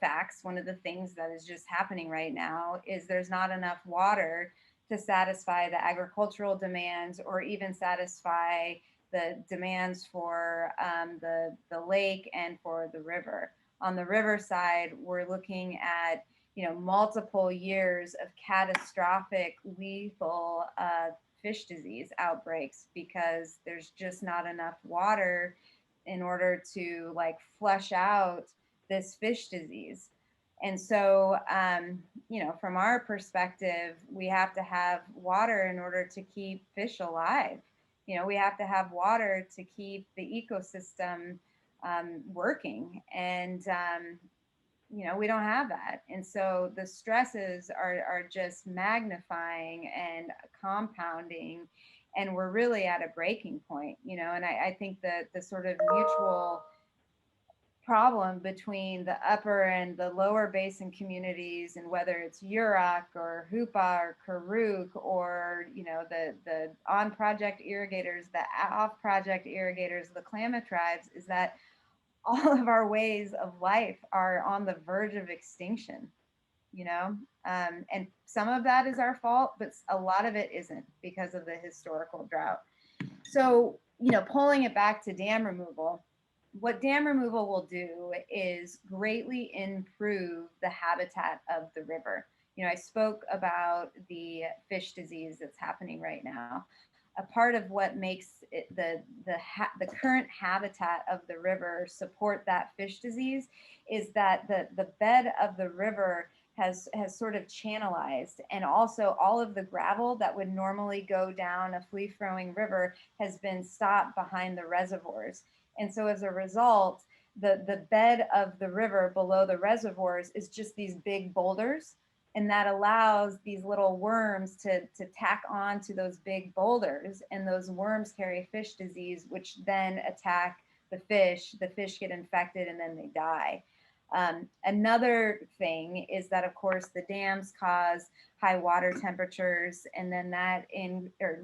things that is just happening right now is there's not enough water to satisfy the agricultural demands or even satisfy the demands for the lake and for the river. On the river side, we're looking at multiple years of catastrophic, lethal fish disease outbreaks because there's just not enough water in order to flush out this fish disease. And so, from our perspective, we have to have water in order to keep fish alive. We have to have water to keep the ecosystem working. And, we don't have that. And so the stresses are just magnifying and compounding. And we're really at a breaking point, and I think that the sort of mutual problem between the upper and the lower basin communities, and whether it's Yurok or Hoopa or Karuk or the on-project irrigators, the off-project irrigators, the Klamath tribes, is that all of our ways of life are on the verge of extinction, and some of that is our fault, but a lot of it isn't because of the historical drought. So, pulling it back to dam removal, what dam removal will do is greatly improve the habitat of the river. I spoke about the fish disease that's happening right now. A part of what makes it the current habitat of the river support that fish disease is that the bed of the river has sort of channelized, and also all of the gravel that would normally go down a free-flowing river has been stopped behind the reservoirs. And so as a result, the bed of the river below the reservoirs is just these big boulders, and that allows these little worms to tack on to those big boulders, and those worms carry fish disease, which then attack the fish get infected, and then they die. Another thing is that, of course, the dams cause high water temperatures, and then that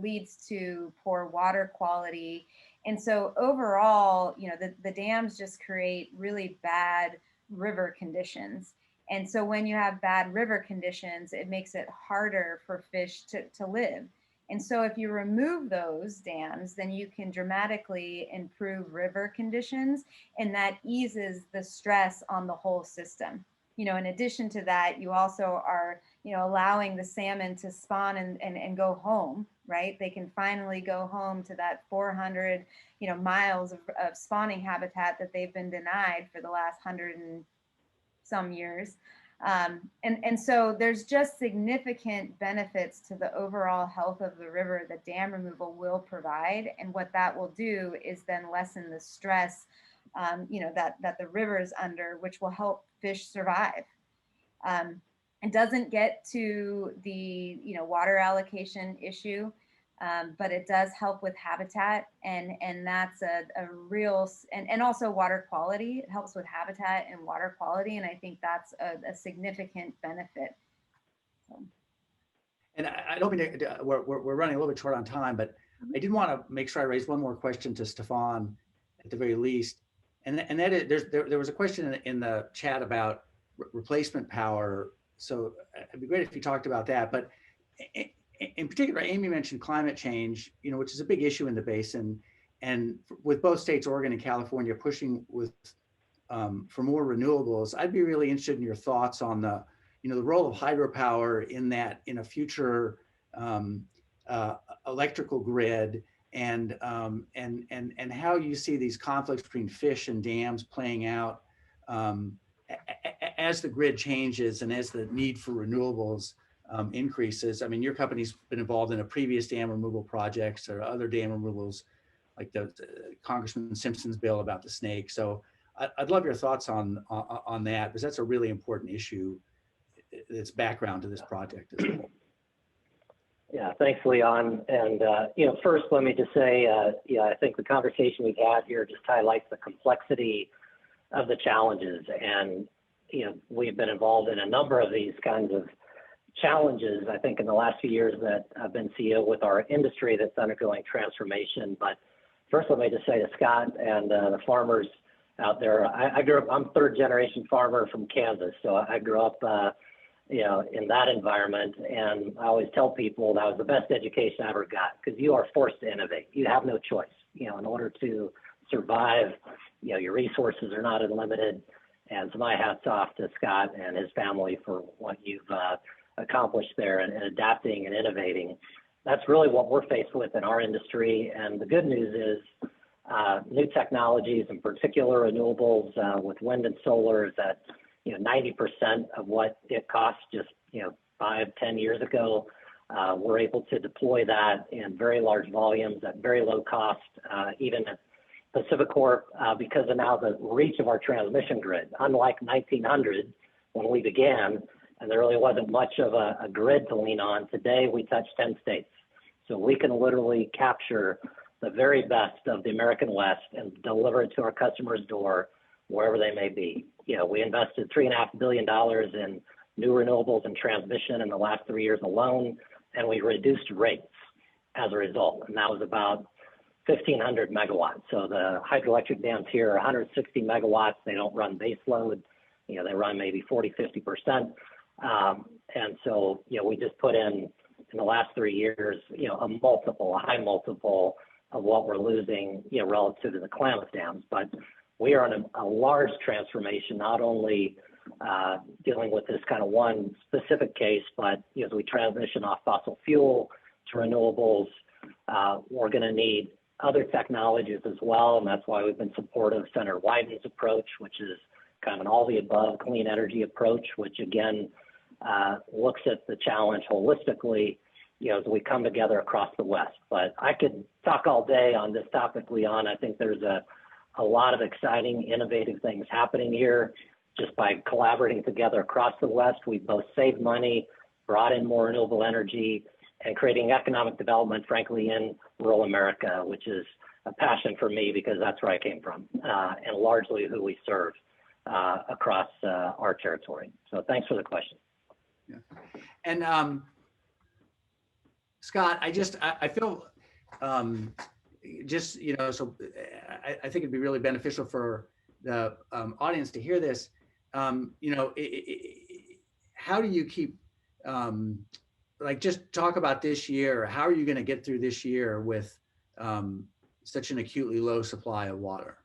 leads to poor water quality. And so overall, the dams just create really bad river conditions. And so when you have bad river conditions, it makes it harder for fish to live. And so if you remove those dams, then you can dramatically improve river conditions, and that eases the stress on the whole system. In addition to that, you also are, allowing the salmon to spawn and go home, right? They can finally go home to that 400, miles of spawning habitat that they've been denied for the last 100 and some years. And so there's just significant benefits to the overall health of the river that dam removal will provide. And what that will do is then lessen the stress, that the river is under, which will help fish survive. It doesn't get to the, water allocation issue, but it does help with habitat, and that's a real, and also water quality. It helps with habitat and water quality, and I think that's a significant benefit. So. And I don't mean to, we're running a little bit short on time, but I did want to make sure I raise one more question to Stefan at the very least, and that is, there was a question in the chat about replacement power. So it'd be great if you talked about that, but in particular, Amy mentioned climate change, which is a big issue in the basin, and with both states, Oregon and California, pushing for more renewables. I'd be really interested in your thoughts on the role of hydropower in a future electrical grid, and how you see these conflicts between fish and dams playing out as the grid changes and as the need for renewables increases. I mean, your company's been involved in a previous dam removal projects or other dam removals, like the Congressman Simpson's bill about the snake. So I'd love your thoughts on that, because that's a really important issue. It's background to this project as well. Yeah, thanks, Leon. And first, let me just say, I think the conversation we've had here just highlights the complexity of the challenges. And, we've been involved in a number of these kinds of challenges, I think, in the last few years that I've been CEO with our industry that's undergoing transformation. But first, let me just say to Scott and the farmers out there, I grew up, I'm third generation farmer from Kansas. So I grew up, in that environment. And I always tell people that was the best education I ever got, because you are forced to innovate. You have no choice, in order to survive, your resources are not unlimited. And so my hat's off to Scott and his family for what you've accomplished there and adapting and innovating. That's really what we're faced with in our industry. And the good news is new technologies, in particular renewables with wind and solar, is that 90% of what it costs just 5-10 years ago. We're able to deploy that in very large volumes at very low cost, even at PacifiCorp, because of now the reach of our transmission grid. Unlike 1900, when we began, and there really wasn't much of a grid to lean on, today we touch 10 states. So we can literally capture the very best of the American West and deliver it to our customers' door, wherever they may be. We invested $3.5 billion in new renewables and transmission in the last 3 years alone, and we reduced rates as a result. And that was about 1,500 megawatts. So the hydroelectric dams here are 160 megawatts. They don't run base load. They run maybe 40-50%. And so, we just put in the last 3 years, a high multiple of what we're losing, relative to the Klamath Dams. But we are in a large transformation, not only dealing with this kind of one specific case, but as we transition off fossil fuel to renewables, we're going to need other technologies as well. And that's why we've been supportive of Senator Wyden's approach, which is kind of an all the above clean energy approach, which again looks at the challenge holistically, as we come together across the West. But I could talk all day on this topic, Leon. I think there's a lot of exciting, innovative things happening here just by collaborating together across the West. We both saved money, brought in more renewable energy, and creating economic development, frankly, in rural America, which is a passion for me because that's where I came from, and largely who we serve across our territory. So thanks for the question. Yeah. And Scott, I feel so I think it'd be really beneficial for the audience to hear this. How do you keep just talk about this year? How are you going to get through this year with such an acutely low supply of water?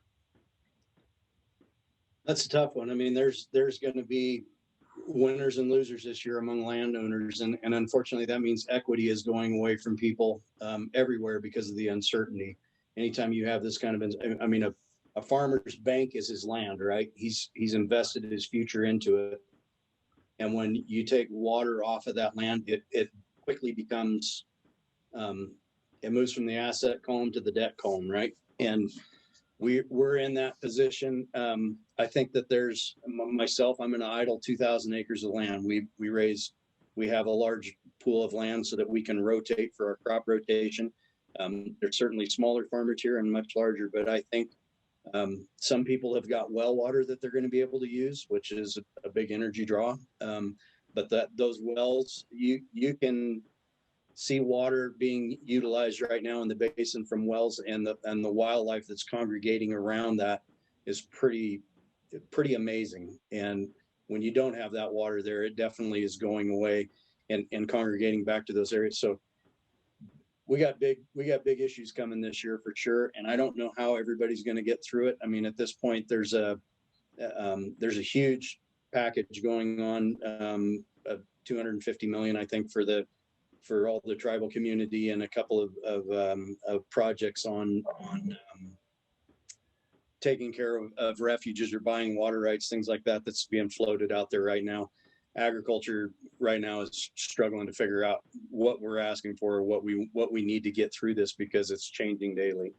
That's a tough one. I mean, there's going to be winners and losers this year among landowners. And unfortunately, that means equity is going away from people everywhere because of the uncertainty. Anytime you have this kind of, a farmer's bank is his land, right? He's invested his future into it. And when you take water off of that land, it quickly becomes, it moves from the asset column to the debt column, right? And we're in that position. I think that there's myself, I'm going to idle 2,000 acres of land. We have a large pool of land so that we can rotate for our crop rotation. There's certainly smaller farmers here and much larger, but I think some people have got well water that they're going to be able to use, which is a big energy draw. But those wells, you can see water being utilized right now in the basin from wells, and the wildlife that's congregating around that is pretty amazing. And when you don't have that water there, it definitely is going away and congregating back to those areas. So we got big issues coming this year for sure. And I don't know how everybody's going to get through it. I mean, at this point, there's a huge package going on, of $250 million, I think, for all the tribal community, and a couple of projects on taking care of refuges or buying water rights, things like that, that's being floated out there right now. Agriculture right now is struggling to figure out what we're asking for, or what we need to get through this, because it's changing daily.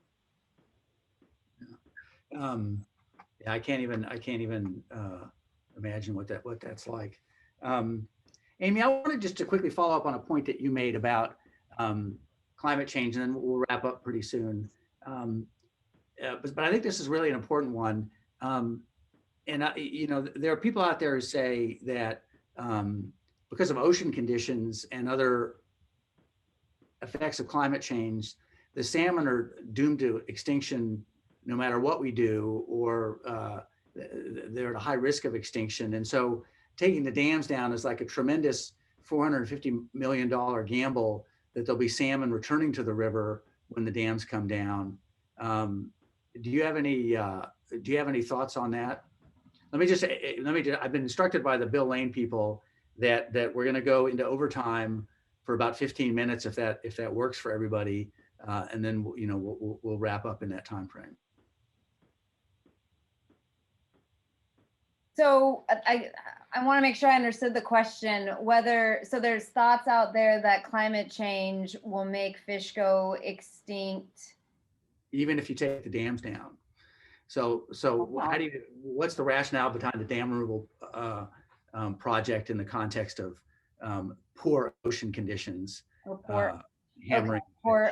I can't even imagine what that's like. Amy, I wanted just to quickly follow up on a point that you made about climate change, and then we'll wrap up pretty soon. But I think this is really an important one. you know, there are people out there who say that because of ocean conditions and other effects of climate change, the salmon are doomed to extinction no matter what we do, or they're at a high risk of extinction. And so taking the dams down is like a tremendous $450 million gamble that there'll be salmon returning to the river when the dams come down. Do you have any thoughts on that? I've been instructed by the Bill Lane people that we're going to go into overtime for about 15 minutes if that works for everybody, and then we'll wrap up in that time frame. So I want to make sure I understood the question, so there's thoughts out there that climate change will make fish go extinct. Even if you take the dams down. So what's the rationale behind the dam removal project in the context of poor ocean conditions? Poor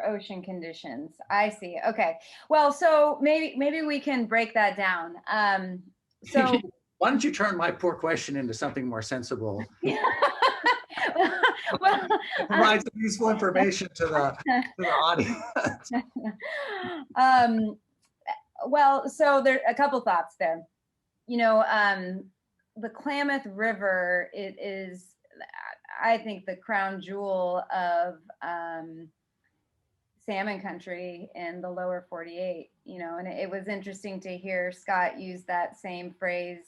ocean conditions. I see. Okay. Well, so maybe we can break that down. So why don't you turn my poor question into something more sensible? Well, provide some useful information to the audience. Well, so there are a couple thoughts there. The Klamath River, it is, I think, the crown jewel of salmon country in the lower 48, and it was interesting to hear Scott use that same phrase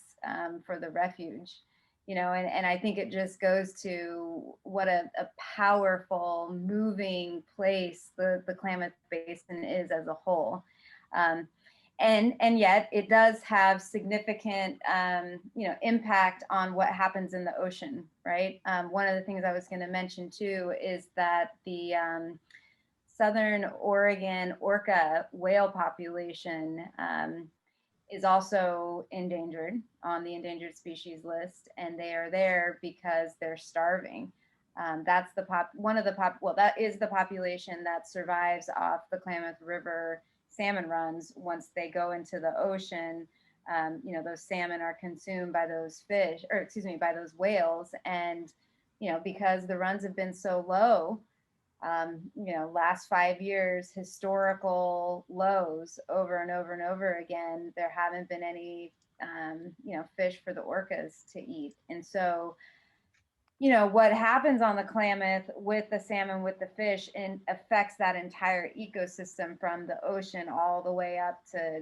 for the refuge, and I think it just goes to what a powerful, moving place the Klamath Basin is as a whole. And yet it does have significant, impact on what happens in the ocean, right? One of the things I was going to mention too is that the Southern Oregon Orca whale population is also endangered on the endangered species list, and they are there because they're starving. That's that is the population that survives off the Klamath River salmon runs. Once they go into the ocean, those salmon are consumed by those by those whales. And, because the runs have been so low, last 5 years, historical lows over and over and over again, there haven't been any, fish for the orcas to eat. And so, what happens on the Klamath with the salmon, with the fish, and affects that entire ecosystem from the ocean all the way up to,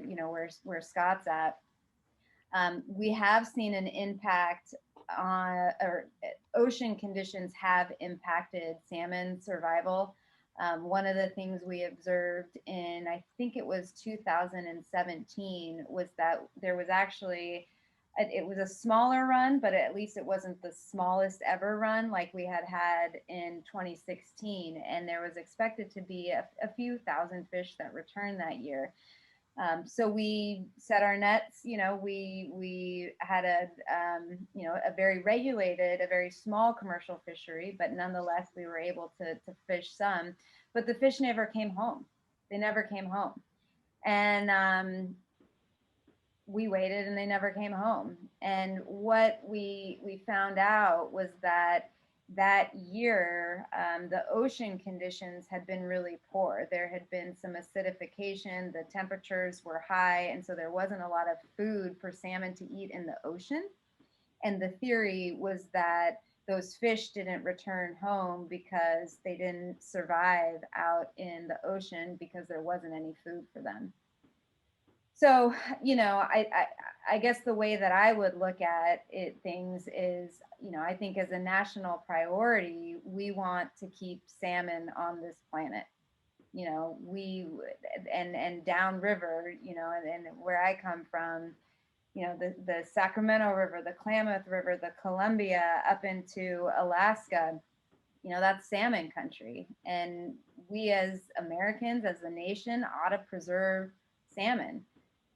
where Scott's at. We have seen an impact or ocean conditions have impacted salmon survival. One of the things we observed in, I think it was 2017, was that there was actually, it was a smaller run, but at least it wasn't the smallest ever run like we had in 2016. And there was expected to be a few thousand fish that returned that year. So we set our nets, we had a very regulated, a very small commercial fishery, but nonetheless, we were able to fish some, but the fish never came home. They never came home. And we waited and they never came home. And what we found out was that year, the ocean conditions had been really poor. There had been some acidification, the temperatures were high, and so there wasn't a lot of food for salmon to eat in the ocean. And the theory was that those fish didn't return home because they didn't survive out in the ocean because there wasn't any food for them. So, I guess the way that I would look at things is, I think as a national priority, we want to keep salmon on this planet. And downriver, and where I come from, the Sacramento River, the Klamath River, the Columbia up into Alaska, that's salmon country. And we as Americans, as a nation, ought to preserve salmon.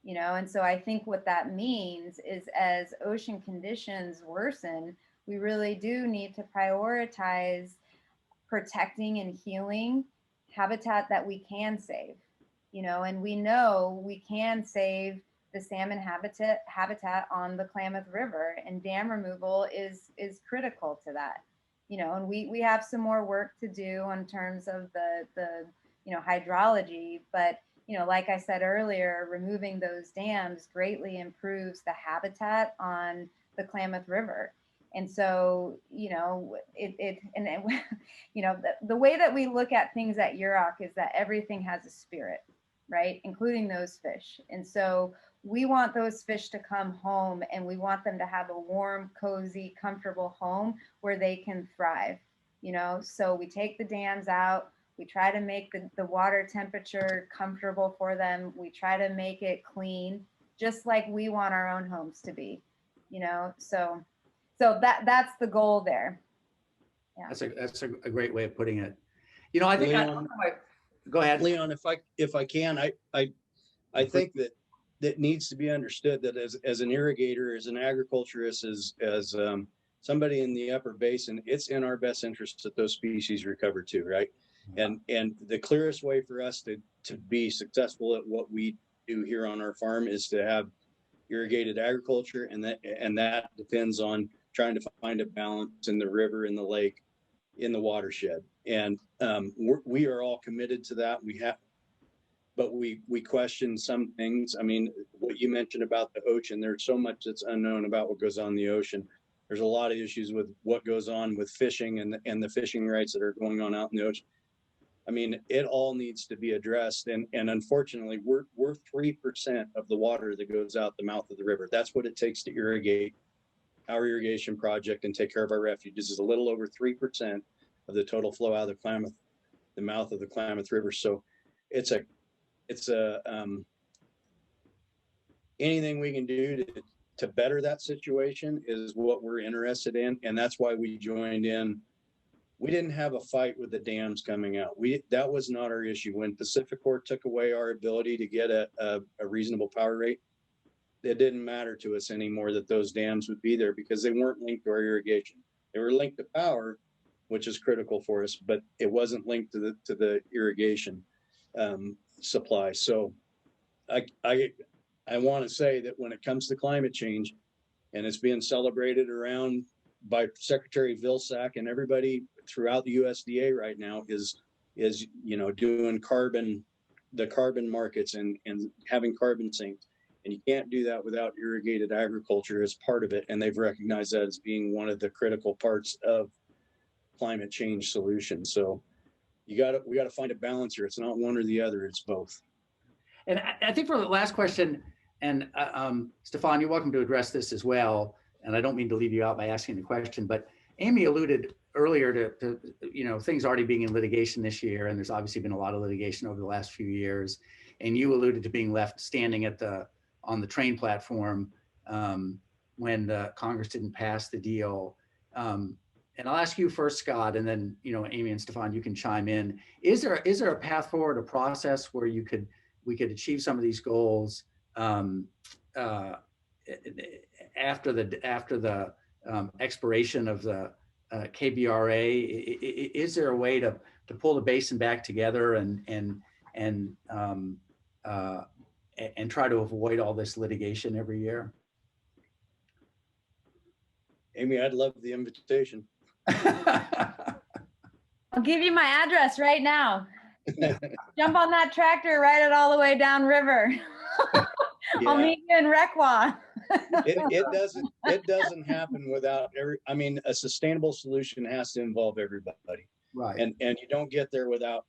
And so I think what that means is as ocean conditions worsen, we really do need to prioritize protecting and healing habitat that we can save, and we know we can save the salmon habitat on the Klamath River, and dam removal is critical to that. You know, and we have some more work to do in terms of the hydrology, but like I said earlier, removing those dams greatly improves the habitat on the Klamath River. And so, the way that we look at things at Yurok is that everything has a spirit, right? Including those fish. And so we want those fish to come home, and we want them to have a warm, cozy, comfortable home where they can thrive, So we take the dams out. We try to make the water temperature comfortable for them. We try to make it clean, just like we want our own homes to be, So that's the goal there. Yeah. That's a great way of putting it. I think Leon, go ahead. Leon, if I can, I think that needs to be understood that as an irrigator, as an agriculturist, as somebody in the upper basin, it's in our best interest that those species recover too, right? And the clearest way for us to be successful at what we do here on our farm is to have irrigated agriculture, and that depends on trying to find a balance in the river, in the lake, in the watershed. And we are all committed to that. But we question some things. I mean, what you mentioned about the ocean, there's so much that's unknown about what goes on in the ocean. There's a lot of issues with what goes on with fishing and the fishing rights that are going on out in the ocean. I mean, it all needs to be addressed. And unfortunately, we're 3% of the water that goes out the mouth of the river. That's what it takes to irrigate our irrigation project and take care of our refuges, is a little over 3% of the total flow out of the mouth of the Klamath River. So it's anything we can do to better that situation is what we're interested in. And that's why we joined in. We didn't have a fight with the dams coming out. That was not our issue. When PacifiCorp took away our ability to get a reasonable power rate, it didn't matter to us anymore that those dams would be there, because they weren't linked to our irrigation. They were linked to power, which is critical for us, but it wasn't linked to the irrigation supply. So I want to say that when it comes to climate change, and it's being celebrated around by Secretary Vilsack and everybody throughout the USDA right now, is doing the carbon markets and having carbon sinks. And you can't do that without irrigated agriculture as part of it. And they've recognized that as being one of the critical parts of climate change solutions. So we got to find a balance here. It's not one or the other, it's both. And I think for the last question, and Stefan, you're welcome to address this as well. And I don't mean to leave you out by asking the question, but Amy alluded earlier to things already being in litigation this year. And there's obviously been a lot of litigation over the last few years. And you alluded to being left standing on the train platform when the Congress didn't pass the deal. And I'll ask you first, Scott, and then Amy and Stefan, you can chime in. Is there a path forward, a process where we could achieve some of these goals after the expiration of the KBRA? Is there a way to pull the basin back together and try to avoid all this litigation every year? Amy, I'd love the invitation. I'll give you my address right now. Jump on that tractor, ride it all the way down river. Yeah. I'll meet you in Requa. It doesn't happen without a sustainable solution has to involve everybody. Right. And you don't get there without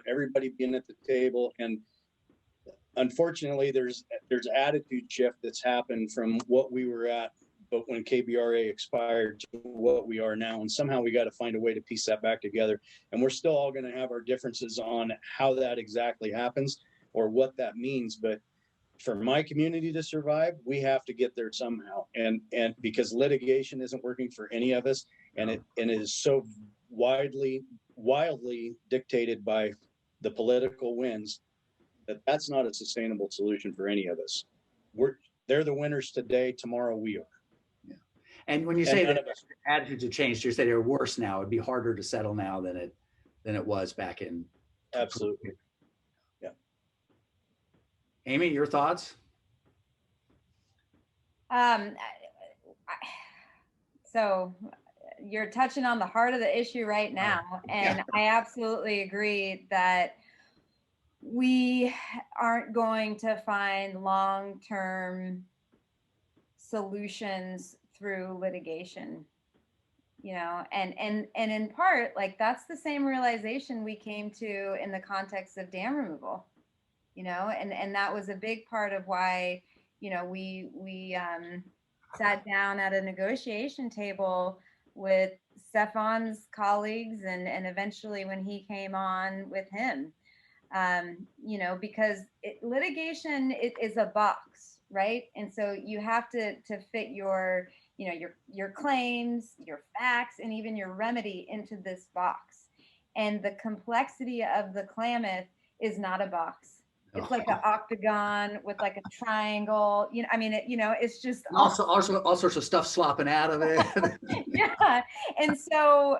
everybody being at the table. And unfortunately, there's attitude shift that's happened from what we were at, but when KBRA expired, to what we are now. And somehow we got to find a way to piece that back together. And we're still all going to have our differences on how that exactly happens or what that means. But for my community to survive, we have to get there somehow. And because litigation isn't working for any of us, and it is so wildly dictated by the political winds, that's not a sustainable solution for any of us. They're the winners today. Tomorrow we are. Yeah. And when you say that attitudes have changed, you say they're worse now. It'd be harder to settle now than it was back in. Absolutely. Yeah. Amy, your thoughts? Um, so you're touching on the heart of the issue right now. And I absolutely agree that we aren't going to find long-term solutions through litigation, and in part, like, that's the same realization we came to in the context of dam removal, and that was a big part of why, we sat down at a negotiation table with Stefan's colleagues and eventually when he came on with him, because litigation is a box, right? And so you have to fit your claims, your facts, and even your remedy into this box. And the complexity of the Klamath is not a box. It's like an octagon with like a triangle. It's just Also, all sorts of stuff slopping out of it. yeah. And so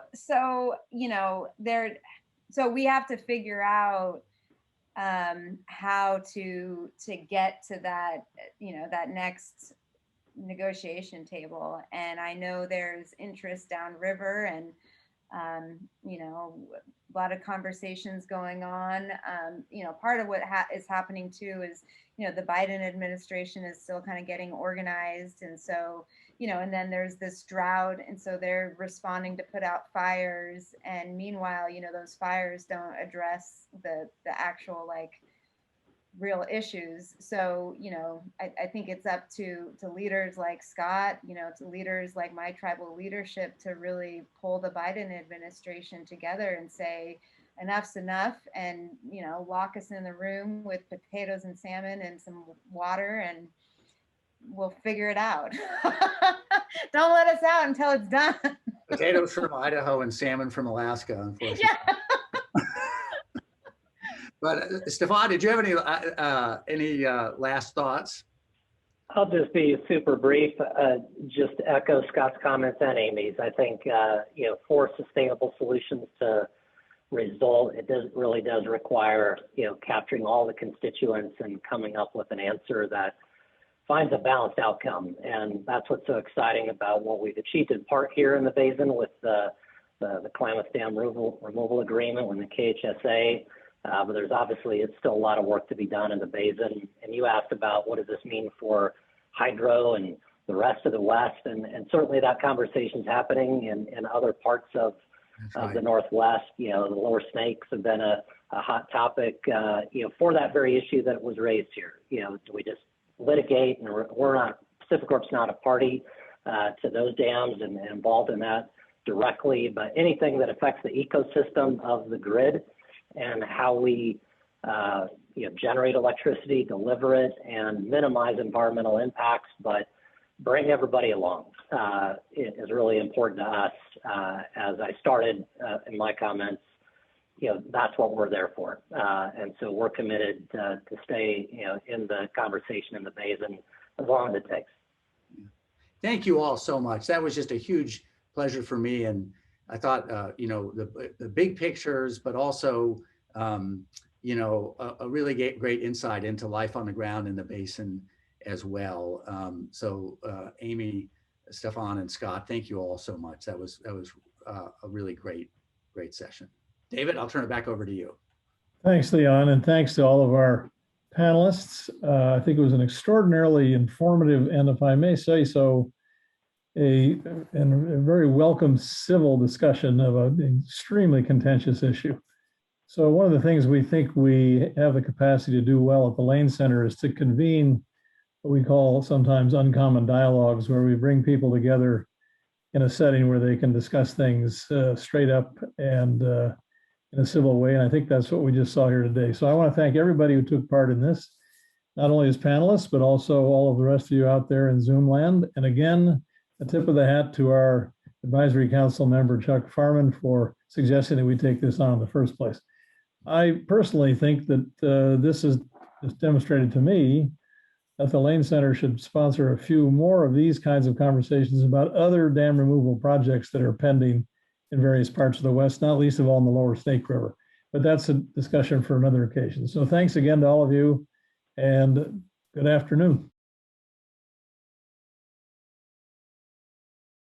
we have to figure out how to get to that, that next negotiation table. And I know there's interest downriver, and a lot of conversations going on. Part of what is happening too is, the Biden administration is still kind of getting organized. And so, and then there's this drought. And so they're responding to put out fires. And meanwhile, those fires don't address the actual, like, real issues. So, I think it's up to leaders like Scott, to leaders like my tribal leadership to really pull the Biden administration together and say, enough's enough, and, lock us in the room with potatoes and salmon and some water, and we'll figure it out. Don't let us out until it's done. Potatoes from Idaho and salmon from Alaska, unfortunately. Yeah. But Stefan, did you have any last thoughts? I'll just be super brief, just to echo Scott's comments and Amy's. I think, for sustainable solutions to result, it really does require, capturing all the constituents and coming up with an answer that finds a balanced outcome. And that's what's so exciting about what we've achieved in part here in the Basin with the Klamath Dam removal agreement with the KHSA. But there's it's still a lot of work to be done in the Basin. And you asked about what does this mean for hydro and the rest of the West. And certainly that conversation is happening in other parts of the Northwest. The lower snakes have been a hot topic, for that very issue that was raised here. Do we just litigate? And PacifiCorp's not a party to those dams and involved in that directly, but anything that affects the ecosystem of the grid and how we generate electricity, deliver it, and minimize environmental impacts, but bring everybody along is really important to us. As I started in my comments, that's what we're there for. And so we're committed to stay in the conversation in the Basin as long as it takes. Thank you all so much. That was just a huge pleasure for me. And I thought, the big pictures, but also, a really great insight into life on the ground in the Basin as well. Amy, Stefan, and Scott, thank you all so much. That was a really great session. David, I'll turn it back over to you. Thanks, Leon, and thanks to all of our panelists. I think it was an extraordinarily informative, and if I may say so, a very welcome civil discussion of an extremely contentious issue. So one of the things we think we have the capacity to do well at the Lane Center is to convene what we call sometimes uncommon dialogues, where we bring people together in a setting where they can discuss things straight up and in a civil way. And I think that's what we just saw here today. So I want to thank everybody who took part in this, not only as panelists, but also all of the rest of you out there in Zoom land. And again, a tip of the hat to our advisory council member, Chuck Farman, for suggesting that we take this on in the first place. I personally think that this has demonstrated to me that the Lane Center should sponsor a few more of these kinds of conversations about other dam removal projects that are pending in various parts of the West, not least of all in the Lower Snake River. But that's a discussion for another occasion. So thanks again to all of you, and good afternoon.